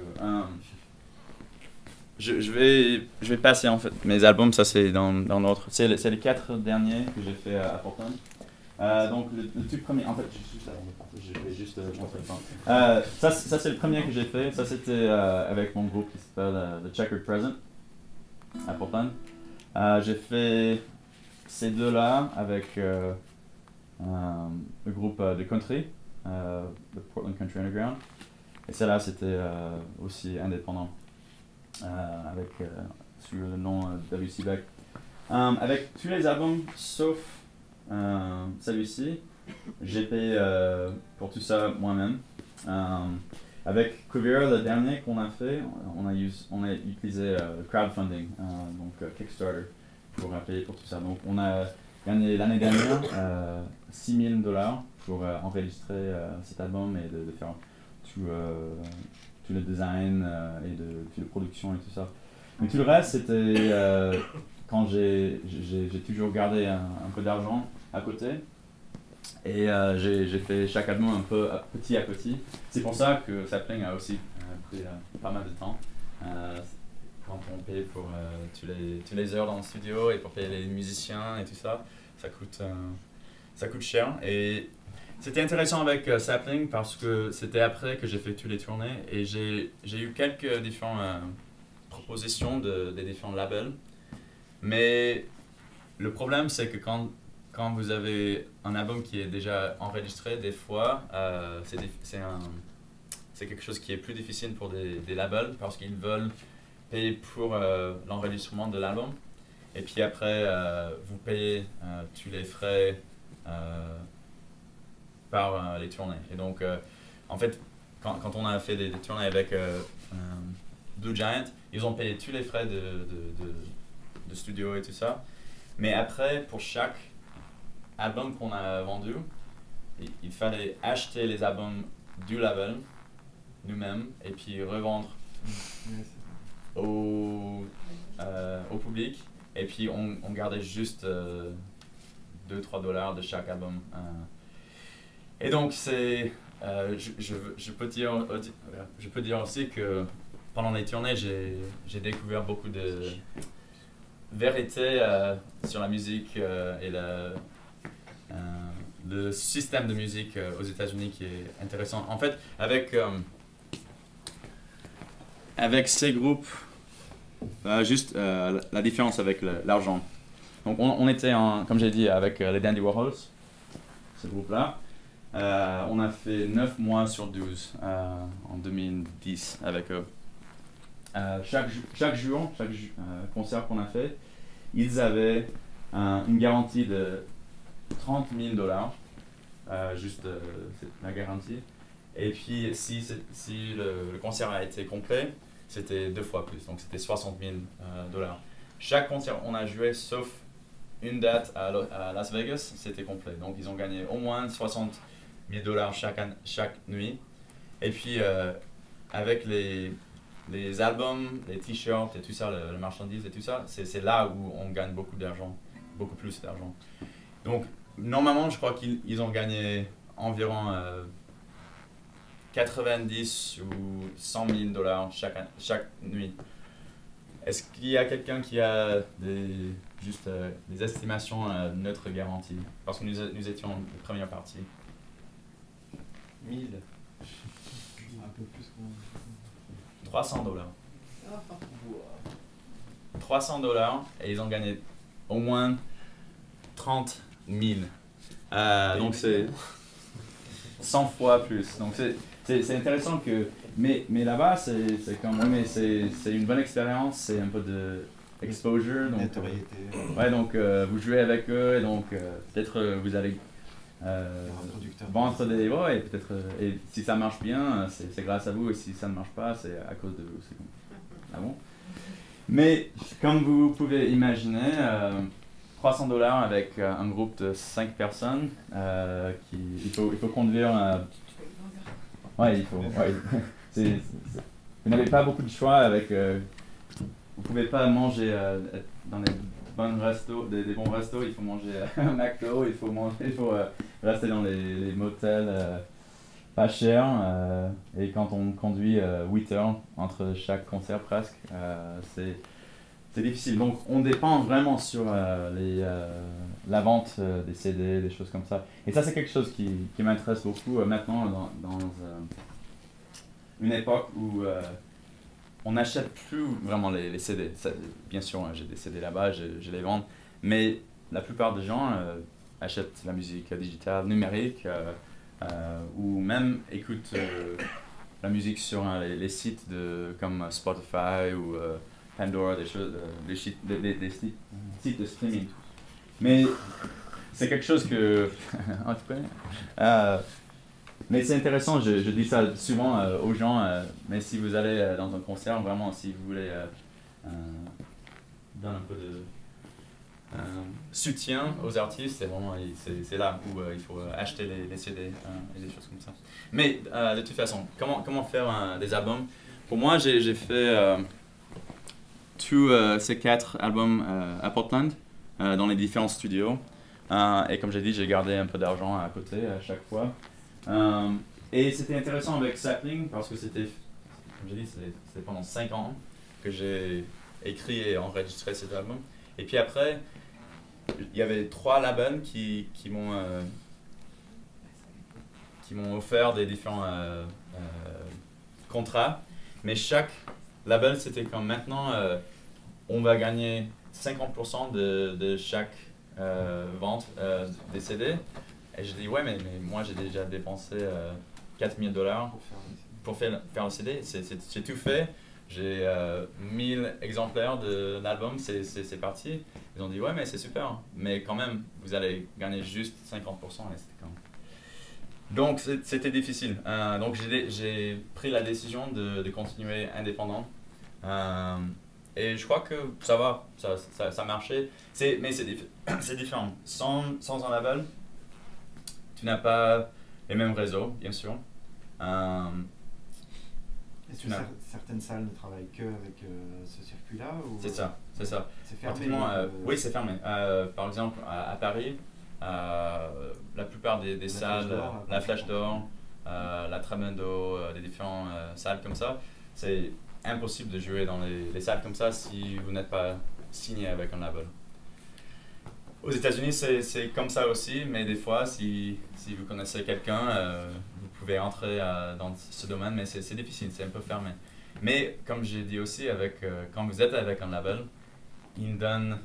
Je vais passer en fait mes albums, ça c'est dans l'autre. C'est les 4 derniers que j'ai fait à Portland. Donc le tout premier, en fait, je vais juste montrer le temps. Ça c'est le premier que j'ai fait. Ça c'était avec mon groupe qui s'appelle The Checkered Present à Portland. J'ai fait ces 2-là avec le groupe de country, the Portland Country Underground. Et celle-là c'était aussi indépendant. Avec sous le nom WC Beck. Avec tous les albums sauf celui-ci, j'ai payé pour tout ça moi-même. Avec Quivira, le dernier qu'on a fait, on a utilisé crowdfunding, donc Kickstarter, pour payer pour tout ça. Donc on a gagné l'année dernière $6,000 pour enregistrer cet album et de faire tout le design et toute la production et tout ça. Mais tout le reste, c'était quand j'ai toujours gardé un peu d'argent à côté. Et j'ai fait chaque album un peu petit à petit. C'est pour ça que Sapling a aussi pris pas mal de temps. Quand on paye pour tous les heures dans le studio et pour payer les musiciens et tout ça, ça coûte cher. Et c'était intéressant avec Sapling parce que c'était après que j'ai fait toutes les tournées et j'ai eu quelques différentes propositions des différents labels. Mais le problème c'est que quand vous avez un album qui est déjà enregistré, des fois c'est quelque chose qui est plus difficile pour des labels parce qu'ils veulent payer pour l'enregistrement de l'album. Et puis après vous payez tous les frais par les tournées. Et donc, en fait, quand on a fait des tournées avec Blue Giant, ils ont payé tous les frais de studio et tout ça. Mais après, pour chaque album qu'on a vendu, il fallait acheter les albums du label nous-mêmes et puis revendre au public. Et puis on gardait juste $2-3 de chaque album. Et donc, je peux dire aussi que pendant les tournées, j'ai découvert beaucoup de vérités sur la musique et le système de musique aux États-Unis qui est intéressant. En fait, avec ces groupes, juste la différence avec l'argent. Donc on était, comme j'ai dit, avec les Dandy Warhols, ce groupe-là. On a fait 9 mois sur 12 en 2010 avec eux. Chaque jour, concert qu'on a fait, ils avaient une garantie de $30,000, juste c'est la garantie. Et puis si le concert a été complet, c'était 2 fois plus, donc c'était $60,000. Chaque concert on a joué, sauf une date à Las Vegas, c'était complet. Donc ils ont gagné au moins $60,000 chaque nuit. Et puis avec les albums, les t-shirts et tout ça, le marchandise et tout ça, c'est là où on gagne beaucoup d'argent, beaucoup plus d'argent. Donc normalement, je crois qu'ils ont gagné environ 90 ou $100,000 chaque nuit. Est-ce qu'il y a quelqu'un qui a des estimations de notre garantie? Parce que nous étions en première partie. 1000.
Un peu plus.
$300. $300 et ils ont gagné au moins 30,000. Donc c'est 100 fois plus. Donc c'est intéressant que, mais là-bas c'est comme, oui, mais c'est une bonne expérience, c'est un peu de exposure. Donc, ouais, donc vous jouez avec eux et donc peut-être vous allez vendre des, ouais, peut-être, et si ça marche bien, c'est grâce à vous, et si ça ne marche pas, c'est à cause de vous. Ah bon? Mais comme vous pouvez imaginer, $300 avec un groupe de 5 personnes, il faut conduire. Ouais, il faut. Ouais, vous n'avez pas beaucoup de choix avec. Vous pouvez pas manger dans des bons restos, des bons restos. Il faut manger un McDo. Il faut rester dans les motels pas chers. Et quand on conduit 8 heures entre chaque concert presque, c'est difficile. Donc on dépend vraiment sur la vente des CD, des choses comme ça. Et ça c'est quelque chose qui m'intéresse beaucoup maintenant dans une époque où on n'achète plus vraiment les CD. Ça, bien sûr, j'ai des CD là-bas, je les vends. Mais la plupart des gens achètent la musique digitale, numérique, ou même écoutent la musique sur les sites comme Spotify ou Pandora, des sites de streaming. Mais c'est quelque chose que... oh, tu connais? Mais c'est intéressant, je dis ça souvent aux gens, mais si vous allez dans un concert, vraiment, si vous voulez donner un peu de soutien aux artistes, c'est là où il faut acheter les CD et des choses comme ça. Mais de toute façon, comment faire des albums? Pour moi, j'ai fait tous ces 4 albums à Portland, dans les différents studios. Et comme j'ai dit, j'ai gardé un peu d'argent à côté à chaque fois. Et c'était intéressant avec Sapling parce que c'était, comme j'ai dit, c'était pendant 5 ans que j'ai écrit et enregistré cet album. Et puis après, il y avait 3 labels qui m'ont offert des différents contrats. Mais chaque label, c'était comme maintenant, on va gagner 50% de chaque vente des CD. Et je dis, ouais, mais moi j'ai déjà dépensé $4,000 pour faire le CD. C'est tout fait. J'ai 1000 exemplaires de l'album, c'est parti. Ils ont dit, ouais, mais c'est super. Mais quand même, vous allez gagner juste 50%. Et donc c'était difficile. Donc j'ai pris la décision de continuer indépendant. Et je crois que ça va, ça marchait. Mais c'est différent. Sans un label, tu n'as pas les mêmes réseaux, bien sûr.
Est-ce que certaines salles ne travaillent que avec ce circuit-là?
C'est ça.
C'est fermé?
Oui, c'est fermé. Par exemple, à Paris, la plupart des salles, la Flèche d'Or, la Tremendo, des différentes salles comme ça, c'est impossible de jouer dans les salles comme ça si vous n'êtes pas signé avec un label. Aux États-Unis, c'est comme ça aussi, mais des fois, si vous connaissez quelqu'un, vous pouvez entrer dans ce domaine, mais c'est difficile, c'est un peu fermé. Mais comme j'ai dit aussi, quand vous êtes avec un label, ils donnent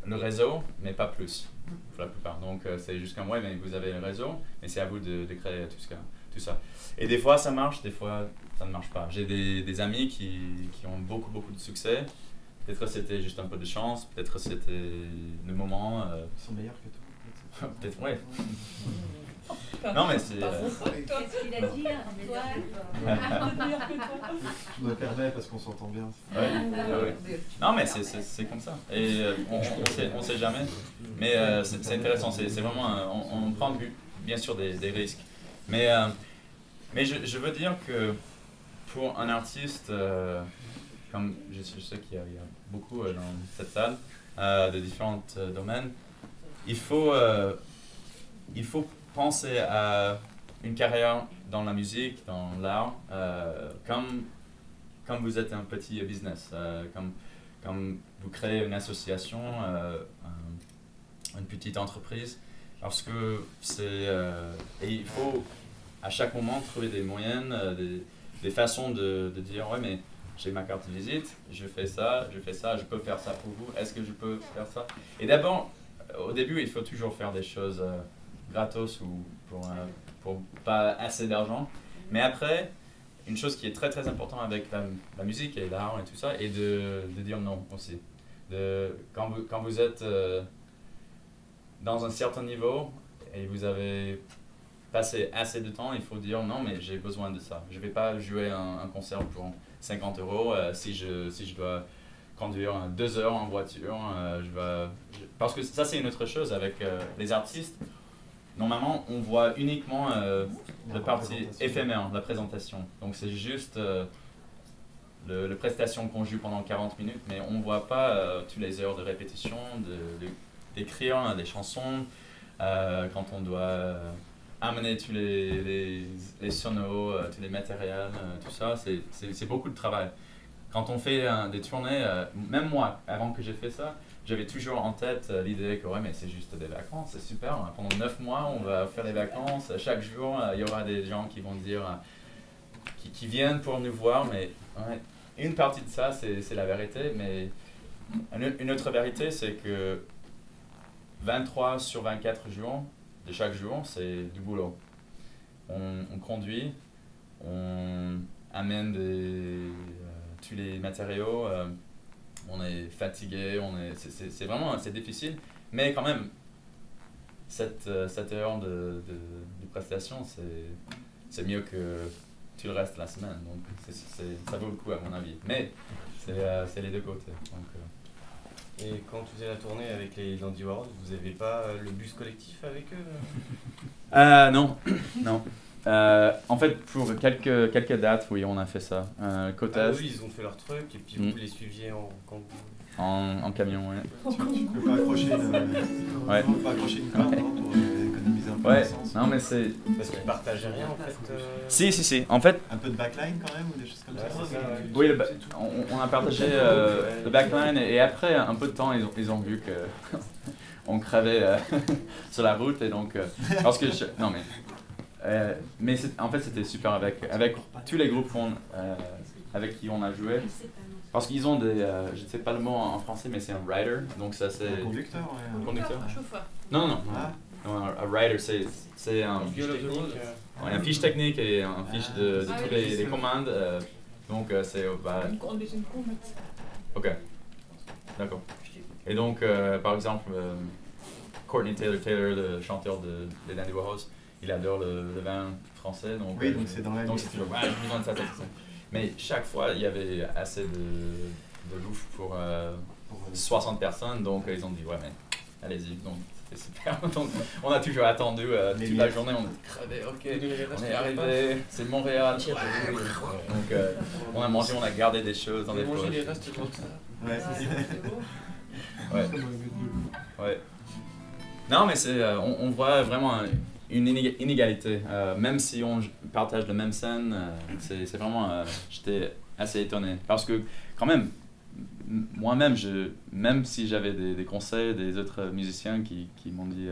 le réseau, mais pas plus, pour la plupart. Donc c'est jusqu'à moi, mais vous avez le réseau, mais c'est à vous de créer tout ça. Et des fois ça marche, des fois ça ne marche pas. J'ai des amis qui ont beaucoup de succès. Peut-être c'était juste un peu de chance, peut-être c'était le moment.
Ils sont meilleurs que toi.
Peut-être, ouais. Non, mais c'est.
Qu'est-ce qu'il a dit, Antoine?
Je me permets parce qu'on s'entend bien.
Ouais. Non, mais c'est comme ça. Et on sait jamais. Mais c'est intéressant. C'est vraiment. On prend bien sûr des risques. Mais je veux dire que pour un artiste, comme je sais qu'il y a beaucoup dans cette salle, de différents domaines, il faut penser à une carrière dans la musique, dans l'art, comme vous êtes un petit business, comme vous créez une association, une petite entreprise, parce que et il faut à chaque moment trouver des moyens, des façons de dire ouais mais j'ai ma carte de visite, je fais ça, je peux faire ça pour vous, est-ce que je peux faire ça? Et d'abord, au début, il faut toujours faire des choses gratos ou pour pas assez d'argent. Mais après, une chose qui est très importante avec la musique et l'art et tout ça, est de dire non aussi. Quand vous êtes dans un certain niveau et vous avez passé assez de temps, il faut dire non mais j'ai besoin de ça. Je vais pas jouer un concert pour 50 € si je dois conduire 2 heures en voiture. Parce que ça c'est une autre chose avec les artistes. Normalement, on voit uniquement la partie éphémère, la présentation. Donc c'est juste la prestation qu'on joue pendant 40 minutes, mais on ne voit pas toutes les heures de répétition, d'écrire des chansons, quand on doit amener tous les sonos, tous les matériels, tout ça, c'est beaucoup de travail. Quand on fait des tournées, même moi, avant que j'ai fait ça, j'avais toujours en tête l'idée que ouais, mais c'est juste des vacances, c'est super. Pendant 9 mois, on va faire des vacances. Chaque jour, il y aura des gens qui vont dire, qui viennent pour nous voir. Mais ouais, une partie de ça, c'est la vérité. Mais une autre vérité, c'est que 23 sur 24 jours de chaque jour, c'est du boulot. On conduit, on amène tous les matériaux. On est fatigué, c'est vraiment difficile, mais quand même, cette heure de prestation, c'est mieux que tout le reste de la semaine, donc ça vaut le coup à mon avis, mais c'est les deux côtés. Donc,
Et quand tu faisais la tournée avec les Dandy Warhols, vous n'avez pas le bus collectif avec eux?
Non, non. En fait, pour quelques dates, oui, on a fait ça. Côte Est.
Oui, ils ont fait leur truc et puis vous les suiviez
en camion, ouais.
Tu peux pas accrocher une corde pour économiser un peu d'essence.
Non, mais c'est...
Parce qu'ils partageaient rien, en fait.
Si. En fait...
Un peu de backline, quand même, ou des choses comme ça.
Oui, on a partagé le backline et après, un peu de temps, ils ont vu que on crevait sur la route et donc... parce que... Non, mais... mais en fait, c'était super avec tous les groupes avec qui on a joué. Parce qu'ils ont des... je ne sais pas le mot en français, mais c'est un rider. Donc ça, c'est...
Un conducteur, ouais.
Un conducteur, un chauffeur.
Non. Un rider, c'est un fiche technique et un fiche de toutes les commandes. Donc c'est...
Une conduite.
Ok. D'accord. Et donc, par exemple, Courtney Taylor, le chanteur des Dandy Warhols, il adore le vin français, donc
oui, donc c'est dans la vie.
Donc c'est toujours j'ai besoin de ça. Mais chaque fois, il y avait assez de bouffe pour 60 personnes, donc ils ont dit ouais mais allez-y. Donc c'était super. Donc on a toujours attendu toute la journée, on est crevé, ok, on est arrivé, c'est Montréal. Donc on a mangé, on a gardé des choses dans des poches.
Les restes comme ça.
Ouais.
Ouais. Non, mais on voit vraiment une inégalité. Même si on partage la même scène, c'est vraiment... J'étais assez étonné. Parce que, quand même, moi-même, même si j'avais des conseils des autres musiciens qui m'ont dit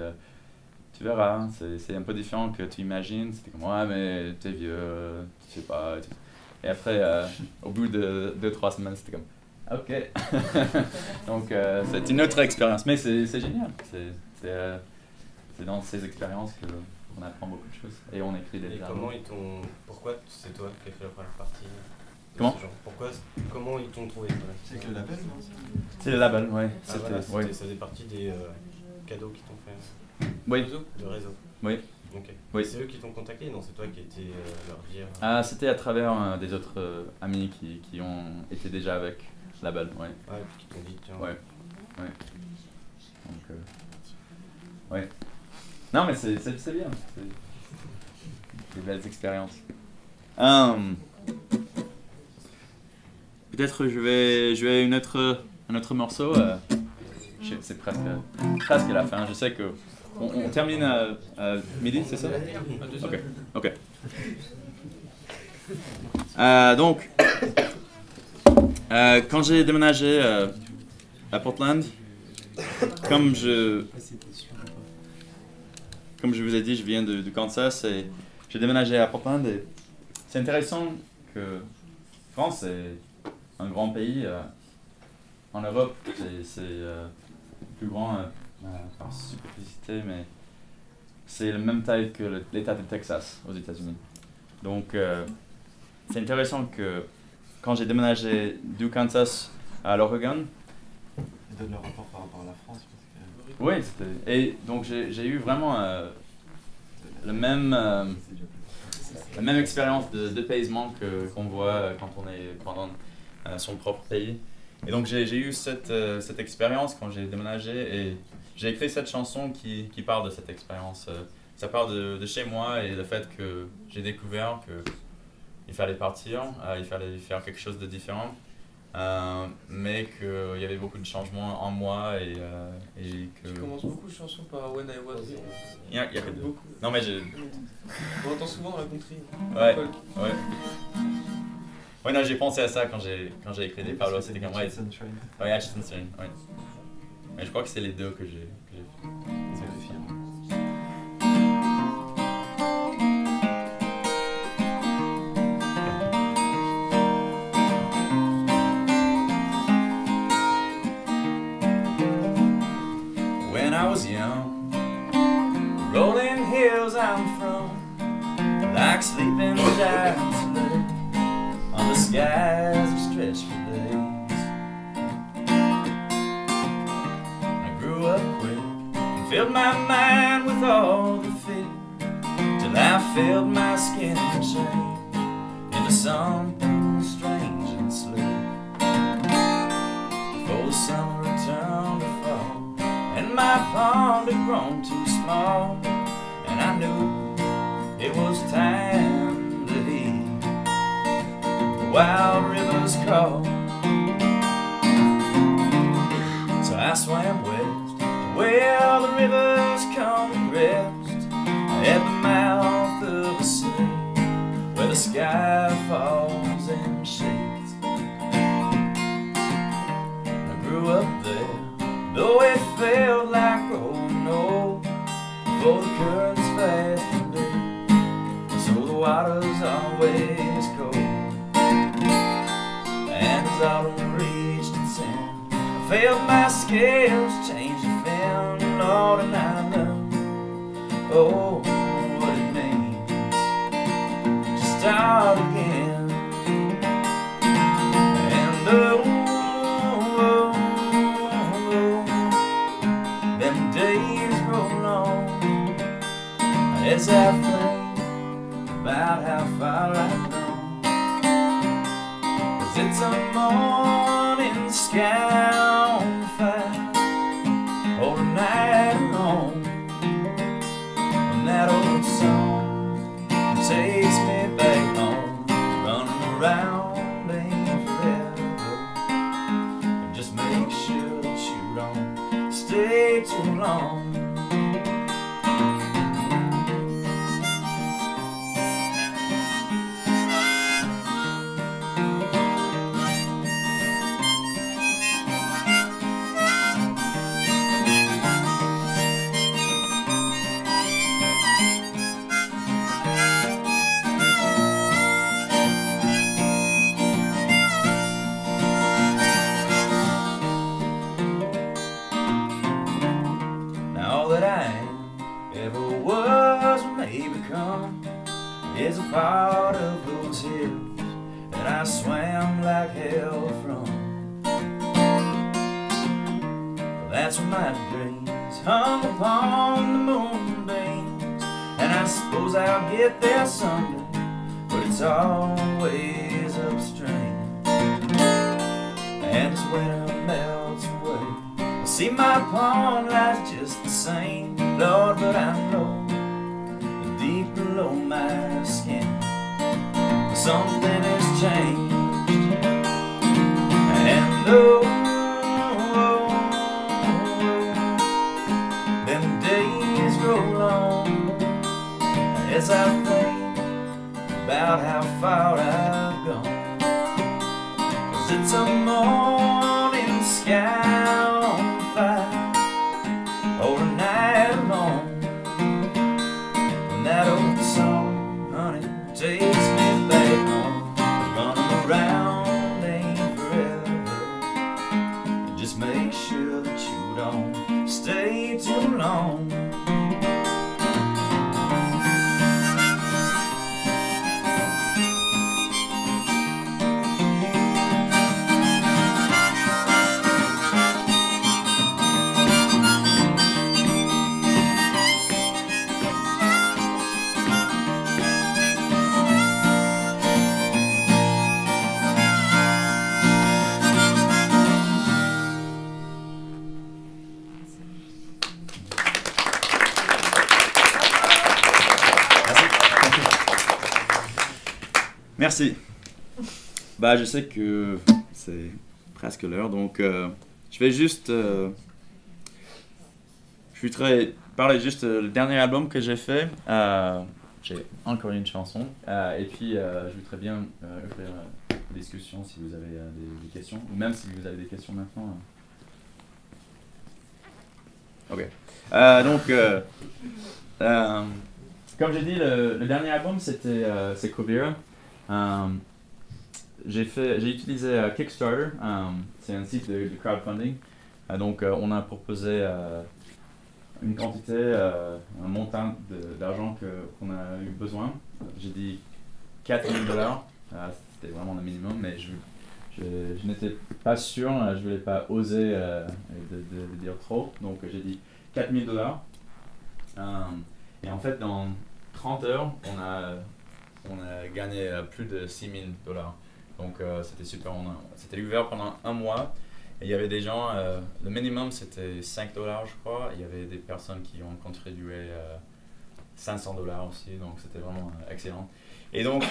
tu verras, hein, c'est un peu différent que tu imagines. C'était comme ouais, mais t'es vieux, tu sais pas. Et après, au bout de 2-3 semaines, c'était comme ok. Donc, c'est une autre expérience. Mais c'est génial. C'est dans ces expériences qu'on apprend beaucoup de choses. Et on écrit des
albums. Pourquoi c'est toi qui as fait la première partie?
Comment?
Comment ils t'ont trouvé?
C'est que le label, non?
C'est le label, oui.
Ça faisait partie des cadeaux qu'ils t'ont fait?
Oui.
De réseau?
Oui.
Ok.
Oui.
C'est eux qui t'ont contacté? Non, c'est toi qui étais leur dire?
C'était à travers des autres amis qui ont été déjà avec le label, oui.
Ah, et puis qui t'ont dit, tiens.
Ouais. Ouais. Donc, ouais. Non, mais c'est bien. C'est des belles expériences. Peut-être je vais un autre morceau. C'est presque la fin. Je sais que on termine à midi, c'est ça? Ok. Donc, quand j'ai déménagé à Portland, comme je vous ai dit, je viens du Kansas et j'ai déménagé à Portland. Et c'est intéressant que France est un grand pays. En Europe, c'est le plus grand par superficie, mais c'est la même taille que l'État du Texas aux États-Unis. Donc, c'est intéressant que quand j'ai déménagé du Kansas à l'Oregon.
Et donne le rapport par rapport à la France. Parce que...
Oui, et donc j'ai eu vraiment la même expérience de dépaysement qu'on voit quand on est pendant son propre pays. Et donc j'ai eu cette expérience quand j'ai déménagé et j'ai écrit cette chanson qui parle de cette expérience. Ça part de chez moi et le fait que j'ai découvert qu'il fallait partir, il fallait faire quelque chose de différent, mais qu'il y avait beaucoup de changements en moi et que...
Tu commences beaucoup de chansons par When I Was...
Il y a beaucoup. Non mais
on l'entend souvent dans la country.
Ouais. Ouais, non, j'ai pensé à ça quand j'ai écrit des paroles, c'était comme ouais. Ouais, Atchison Train, ouais. Mais je crois que c'est les deux que j'ai fait. C'est le film. When I was young, rolling hills I'm from, like sleeping giants. The skies have stretched for days. I grew up quick and filled my mind with all the fear, till I felt my skin change into something strange and slick. Before the summer returned to fall, and my pond had grown too small, and I knew it was time to leave. Wild rivers call, so I swam west to where the rivers come and rest at the mouth of the sea, where the sky falls and shades. I grew up there, though it felt like growing old, before the currents fast and deep, so the water's always cold. And as autumn reached its end, I felt my scales change to fin, Lord, and I know, oh, what it means to start again. And them days grow long as I think about how far I've gone. It's a morning sky on fire, or a night long, when that old song takes me back home, running around ain't forever. And just make sure that you don't stay too long, That's when my dreams hung upon the moonbeams, and I suppose I'll get there someday, but it's always upstream. And as winter melts away, I see my pond lies just the same, Lord, but I know that deep below my skin something has changed. And though them days grow long, as I think about how far I've gone, 'cause it's a morning sky on fire, or a night long, when that old song, honey, takes me back home. Running around ain't forever, and just make sure that you don't stay too long. Merci. Bah, je sais que c'est presque l'heure, donc je vais juste... je voudrais parler juste du dernier album que j'ai fait. J'ai encore une chanson. Et puis, je voudrais bien ouvrir la discussion si vous avez des questions, ou même si vous avez des questions maintenant. Ok. Comme j'ai dit, le dernier album, c'est Cobira. J'ai utilisé Kickstarter, c'est un site de crowdfunding. Donc on a proposé une quantité, un montant d'argent qu'on a eu besoin. J'ai dit $4 000, c'était vraiment le minimum, mais je n'étais pas sûr, je ne voulais pas oser de dire trop, donc j'ai dit $4 000. Et en fait, dans 30 heures, on a gagné plus de $6 000. Donc c'était super. C'était ouvert pendant un mois. Et il y avait des gens, le minimum c'était $5 je crois. Il y avait des personnes qui ont contribué $500 aussi. Donc c'était vraiment excellent. Et donc,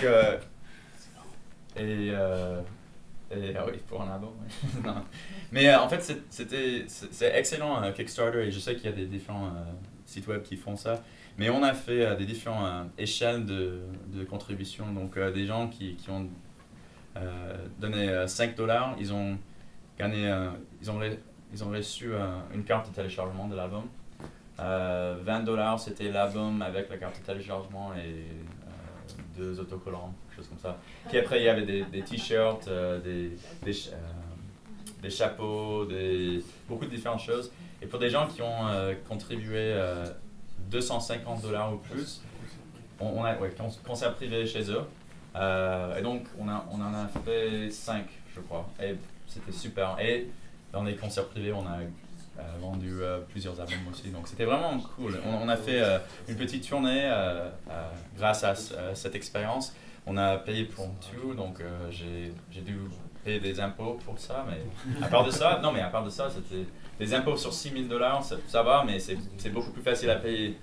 oui, pour un album. Non. Mais en fait c'est excellent Kickstarter, et je sais qu'il y a des différents sites web qui font ça. Mais on a fait des différentes échelles de contribution. Donc des gens qui ont donné $5, ils ont gagné, ils ont reçu une carte de téléchargement de l'album. $20 c'était l'album avec la carte de téléchargement et 2 autocollants, quelque chose comme ça. Puis après il y avait des t-shirts, des chapeaux, beaucoup de différentes choses. Et pour des gens qui ont contribué $250 ou plus, on a concert privé chez eux. Et donc on en a fait 5 je crois, et c'était super. Et dans les concerts privés on a vendu plusieurs albums aussi, donc c'était vraiment cool. On a fait une petite tournée grâce à cette expérience. On a payé pour tout, donc j'ai dû payer des impôts pour ça, mais à part de ça, c'était des impôts sur $6 000, ça va, mais c'est beaucoup plus facile à payer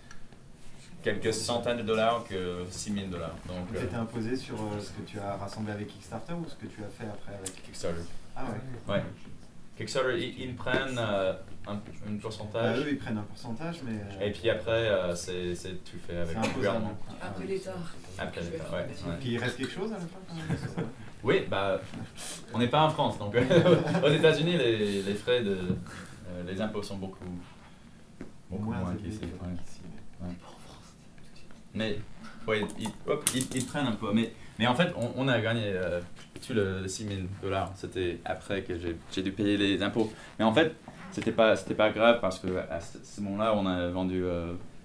quelques centaines de dollars que $6 000. Donc,
tu t'es imposé sur ce que tu as rassemblé avec Kickstarter ou ce que tu as fait après avec
Kickstarter?
Ah ouais.
Ouais. Kickstarter, ils prennent un pourcentage.
Eux, ils prennent un pourcentage, mais...
Et puis après, tu fais avec le gouvernement.
Après l'État.
Après l'État, ouais.
Puis il reste quelque chose à la fin?
Oui, bah, on n'est pas en France, donc aux États-Unis, les frais les impôts sont beaucoup moins qu'ici. Ouais. Mais ouais, ils prennent un peu. Mais en fait, on a gagné tout le $6 000. C'était après que j'ai dû payer les impôts. Mais en fait, c'était pas grave parce que à ce moment-là, on a vendu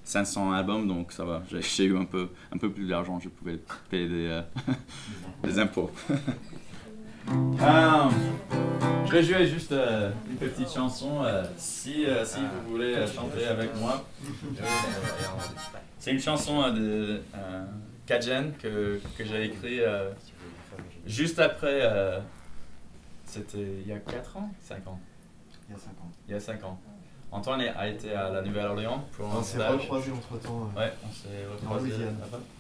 500 albums, donc ça va. J'ai eu un peu plus d'argent, je pouvais payer des impôts. Je vais jouer juste une petite chanson si vous voulez chanter avec moi. C'est une chanson de Cajun que j'ai écrit juste après. C'était il y a 4 ans 5 ans. Il y a 5 ans. Antoine a été à la Nouvelle-Orléans pour un stage.
On s'est recroisés entre-temps.
Ouais, on s'est recroisés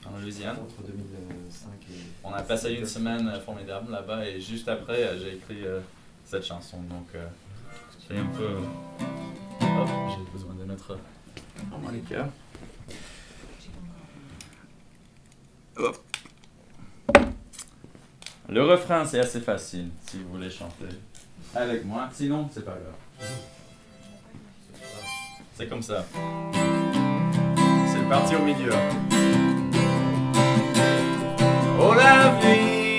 en Louisiane. Entre 2005 et... On a passé une semaine formidable là-bas et juste après, j'ai écrit cette chanson. Donc, c'est un peu... Hop, j'ai besoin de notre harmonica. Hop. Le refrain, c'est assez facile si vous voulez chanter avec moi. Sinon, c'est pas grave. C'est comme ça. C'est parti au milieu. Oh, la vie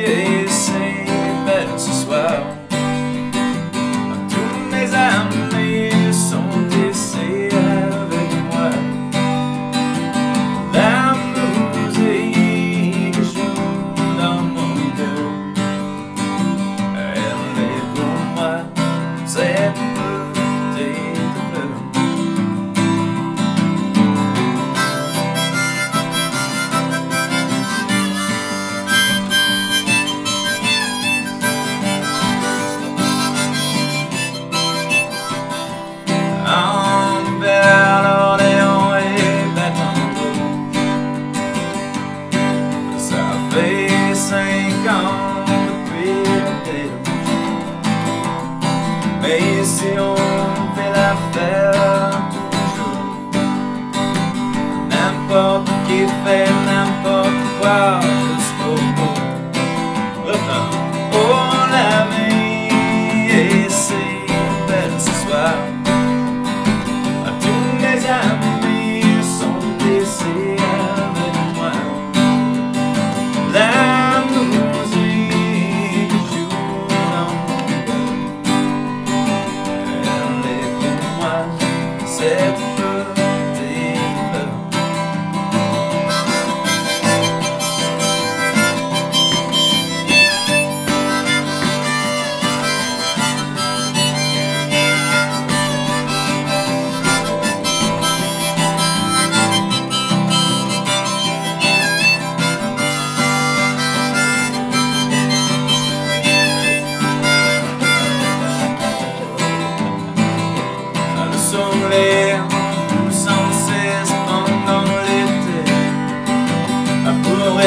est si belle ce soir. Tous mes amis sont ici avec moi. La musique joue dans mon cœur. Elle est pour moi. C'est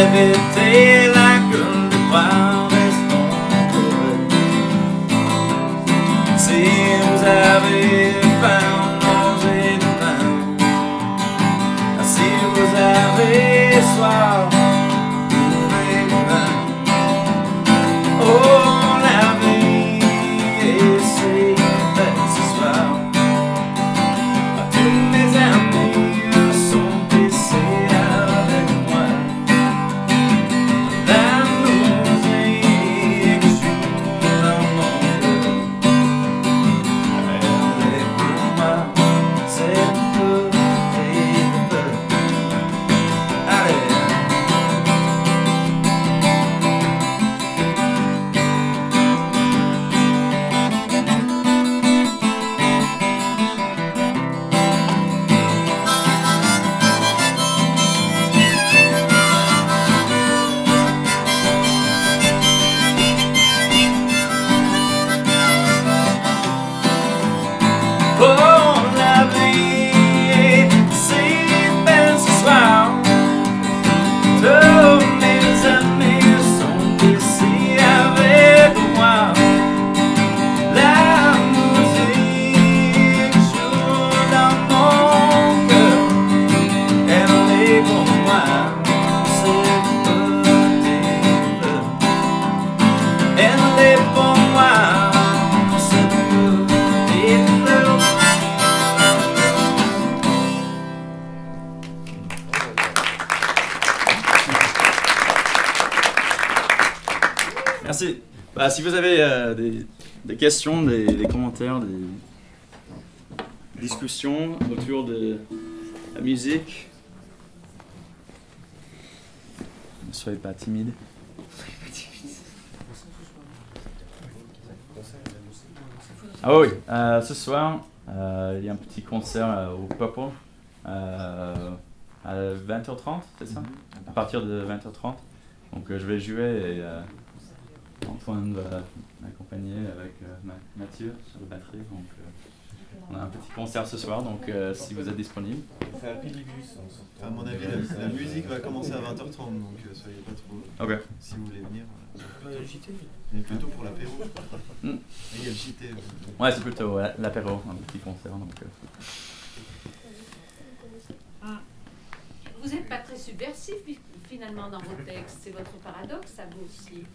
éviter la gueule de bois, restons corrects. Si vous avez faim, mangez du pain. Si vous avez soif, buvez du vin. Oh, la vie est si belle ce soir. Tous mes amis sont ici avec moi. Merci. Bah, si vous avez des questions, des commentaires, des discussions autour de la musique, ne soyez pas timide. Ah oui, ce soir, il y a un petit concert au Purple à 20h30, c'est ça? À partir de 20h30. Donc je vais jouer et Antoine va m'accompagner avec Mathieu sur la batterie. Donc on a un petit concert ce soir, donc si vous êtes disponible.
On fait un pédibus.
À mon avis, la musique va commencer à 20h30, donc soyez pas trop...
Ok.
Si vous voulez venir.
Il y a le JT.
Mais plutôt pour l'apéro. Il y a le JT.
Ouais, c'est plutôt l'apéro, un petit concert. Donc,
Vous n'êtes pas très subversif finalement dans vos textes, c'est votre paradoxe à vous aussi.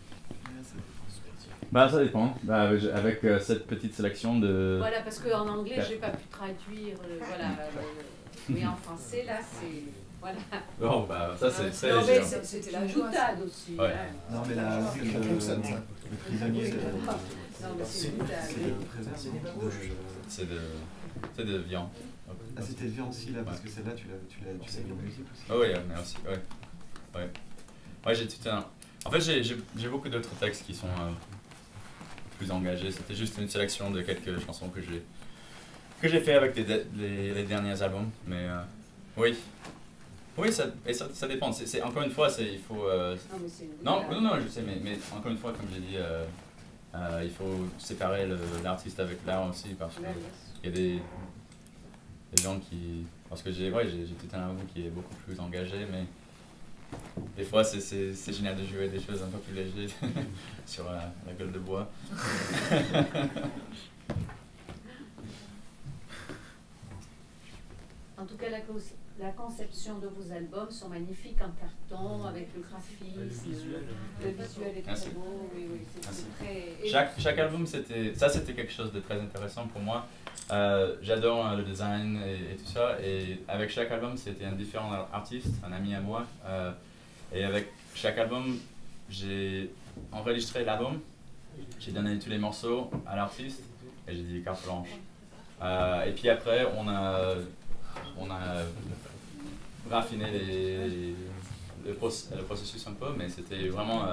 Bah ça dépend, avec cette petite sélection de...
Voilà, parce qu'en anglais j'ai pas pu traduire, voilà, mais en français là c'est... Voilà.
Bon, bah ça c'est très...
Non mais c'était la joutade aussi.
Ouais.
Hein.
Non mais le prisonnier
non mais c'est
c'est de viande.
Ah c'était de viande aussi là, parce que celle-là tu l'as mis en musique aussi.
Ah oui, mais aussi, ouais, j'ai tout un... En fait j'ai beaucoup d'autres textes qui sont plus engagés. C'était juste une sélection de quelques chansons que j'ai fait avec les derniers albums, mais oui. Oui, ça dépend. C'est encore une fois, il faut... Non, je sais, mais encore une fois, comme j'ai dit, il faut séparer l'artiste avec l'art aussi, parce qu'il y a des gens qui... Parce que j'ai tout un album qui est beaucoup plus engagé, mais des fois c'est génial de jouer des choses un peu plus légères sur la gueule de bois.
En tout cas, la conception de vos albums sont magnifiques en carton, avec le graphisme, le visuel est très beau. Oui, c'est très...
Chaque album, c'était quelque chose de très intéressant pour moi. J'adore le design et tout ça, et avec chaque album, c'était un différent artiste, un ami à moi. Et avec chaque album, j'ai enregistré l'album, j'ai donné tous les morceaux à l'artiste, et j'ai dit carte blanche. Et puis après, on a raffiné le processus un peu, mais c'était vraiment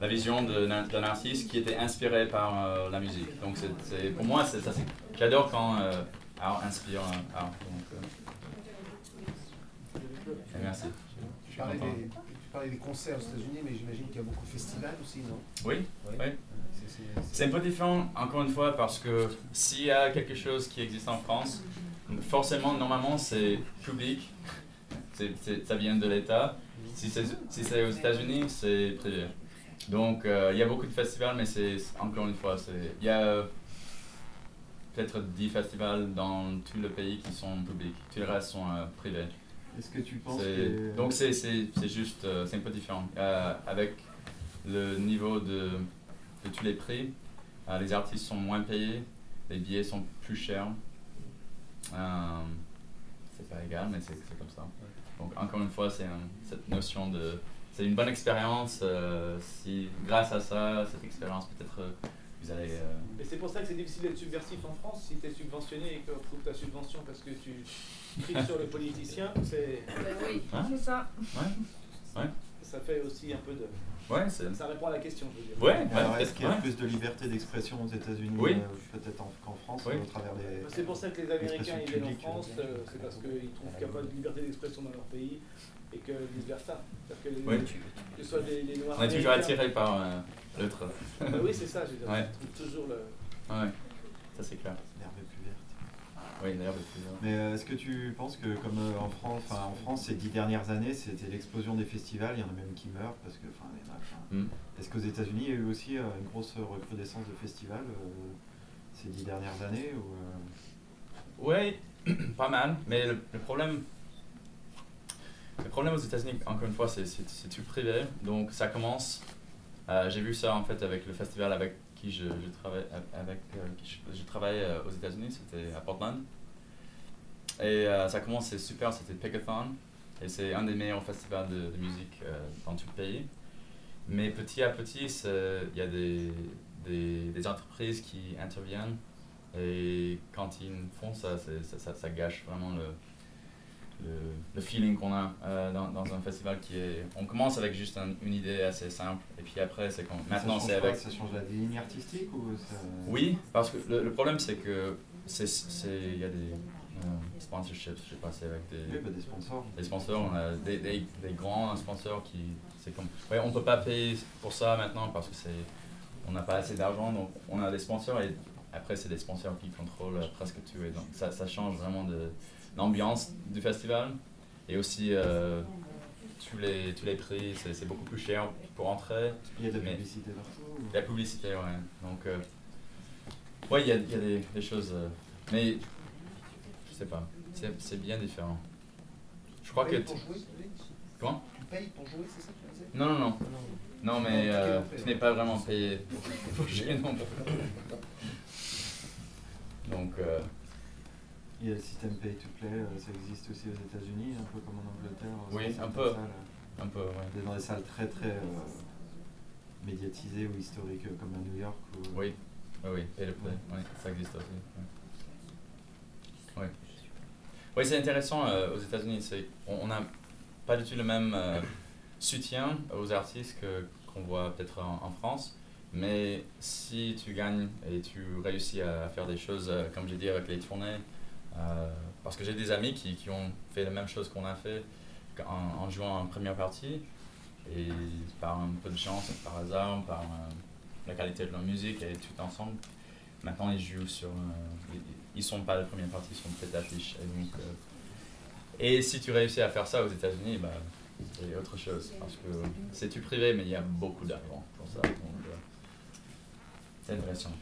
la vision d'un artiste qui était inspiré par la musique. Donc pour moi, j'adore quand art inspire art. Merci.
Tu parlais des concerts aux États-Unis, mais j'imagine qu'il y a beaucoup de festivals aussi, non?
Oui. C'est un peu différent, encore une fois, parce que s'il y a quelque chose qui existe en France, forcément, normalement, c'est public, ça vient de l'État. Si c'est aux États-Unis, c'est privé. Donc, il y a beaucoup de festivals, mais encore une fois, il y a peut-être 10 festivals dans tout le pays qui sont publics. Tout le reste sont privés.
Est-ce que tu penses que...
Donc, c'est juste, c'est un peu différent. Avec le niveau de tous les prix, les artistes sont moins payés, les billets sont plus chers. C'est pas égal, mais c'est comme ça. Donc encore une fois, cette notion de... C'est une bonne expérience, si grâce à ça, cette expérience, peut-être vous allez...
Mais c'est pour ça que c'est difficile d'être subversif en France, si tu es subventionné et que tu trouves ta subvention parce que tu cries sur le politicien, c'est...
Oui, c'est ça.
Ouais.
Ça fait aussi un peu de...
Ouais,
ça répond à la question, je veux dire.
Ouais.
Alors est-ce qu'il y a plus de liberté d'expression aux États-Unis, peut-être qu'en France, au travers des...
C'est pour ça que les Américains ils viennent en France, c'est parce qu'ils trouvent qu'il n'y a pas de liberté d'expression dans leur pays et que vice versa. Que ce soit les Noirs...
On est toujours attiré par l'autre.
Oui, c'est ça, je veux dire. Tu trouves toujours le...
Ouais, ça c'est clair.
L'herbe est plus verte.
Oui, l'herbe est plus verte.
Mais est-ce que tu penses que comme en France, ces 10 dernières années, c'était l'explosion des festivals, il y en a même qui meurent parce que... Est-ce qu'aux États-Unis, il y a eu aussi une grosse recrudescence de festivals ces 10 dernières années
Oui, pas mal, mais le problème aux États-Unis, encore une fois, c'est tout privé, donc ça commence. J'ai vu ça en fait avec le festival avec qui je travaille aux États-Unis, c'était à Portland. Et ça commence, c'est super, c'était Pickathon, et c'est un des meilleurs festivals de musique dans tout le pays. Mais petit à petit, il y a des entreprises qui interviennent, et quand ils font ça, ça gâche vraiment le feeling qu'on a dans un festival qui est... On commence avec juste une idée assez simple, et puis après, c'est quand... Maintenant, c'est avec...
Ça change la ligne artistique ou ça...
Oui, parce que le problème, c'est que il y a des sponsorships, je sais pas, c'est avec des...
Oui, bah des sponsors.
Des sponsors, on a des grands sponsors qui... C'est comme... Ouais, on peut pas payer pour ça maintenant parce que on n'a pas assez d'argent, donc on a des sponsors, et après, c'est des sponsors qui contrôlent presque tout, et donc ça change vraiment de l'ambiance du festival, et aussi tous les prix, c'est beaucoup plus cher pour entrer.
Il y a de la publicité partout.
Il y a de la publicité, ouais. Donc, ouais, il y a des choses, mais je sais pas, c'est bien différent. Je crois que... Comment?
Tu payes pour jouer, c'est ça que tu disais?
Non. Non, mais tu n'es pas vraiment payé pour jouer non plus. Donc...
Il y a le système pay-to-play, ça existe aussi aux États-Unis, un peu comme en Angleterre.
Oui, un peu. Un peu, ouais.
Dans des salles très médiatisées ou historiques comme à New York.
Oui, pay-to-play, oui, ça existe aussi. Oui, oui, c'est intéressant aux États-Unis. On n'a pas du tout le même soutien aux artistes qu'on voit peut-être en France. Mais si tu gagnes et tu réussis à faire des choses, comme j'ai dit, avec les tournées, parce que j'ai des amis qui ont fait la même chose qu'on a fait en jouant en première partie, et par un peu de chance, par hasard, par la qualité de leur musique et tout ensemble, maintenant ils jouent sur... ils sont pas la première partie, ils sont tête d'affiche. Et si tu réussis à faire ça aux États-Unis, bah, c'est autre chose, parce que c'est tout privé, mais il y a beaucoup d'argent pour ça. Donc, c'est intéressant.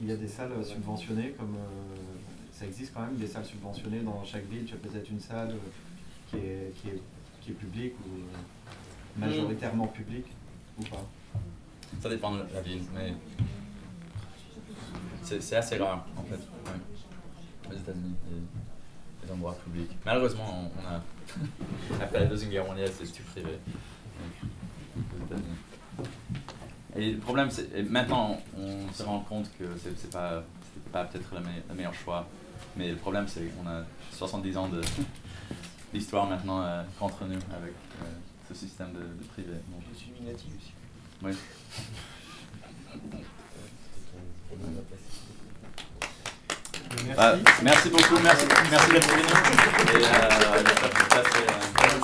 Il y a des salles subventionnées, comme ça existe quand même, des salles subventionnées dans chaque ville. Tu as peut-être une salle qui est publique ou majoritairement publique ou pas?
Ça dépend de la ville, mais c'est assez rare en fait, ouais. Aux États-Unis, les endroits publics. Malheureusement, on a après la Deuxième Guerre mondiale, c'est tout privé aux États-Unis. Et le problème, c'est maintenant on se rend compte que c'était pas peut-être le meilleur choix, mais le problème c'est qu'on a 70 ans d'histoire maintenant contre nous avec ce système de privé. Donc,
je suis natif aussi.
Oui. Merci beaucoup, merci d'être venu. Et j'espère que ça c'est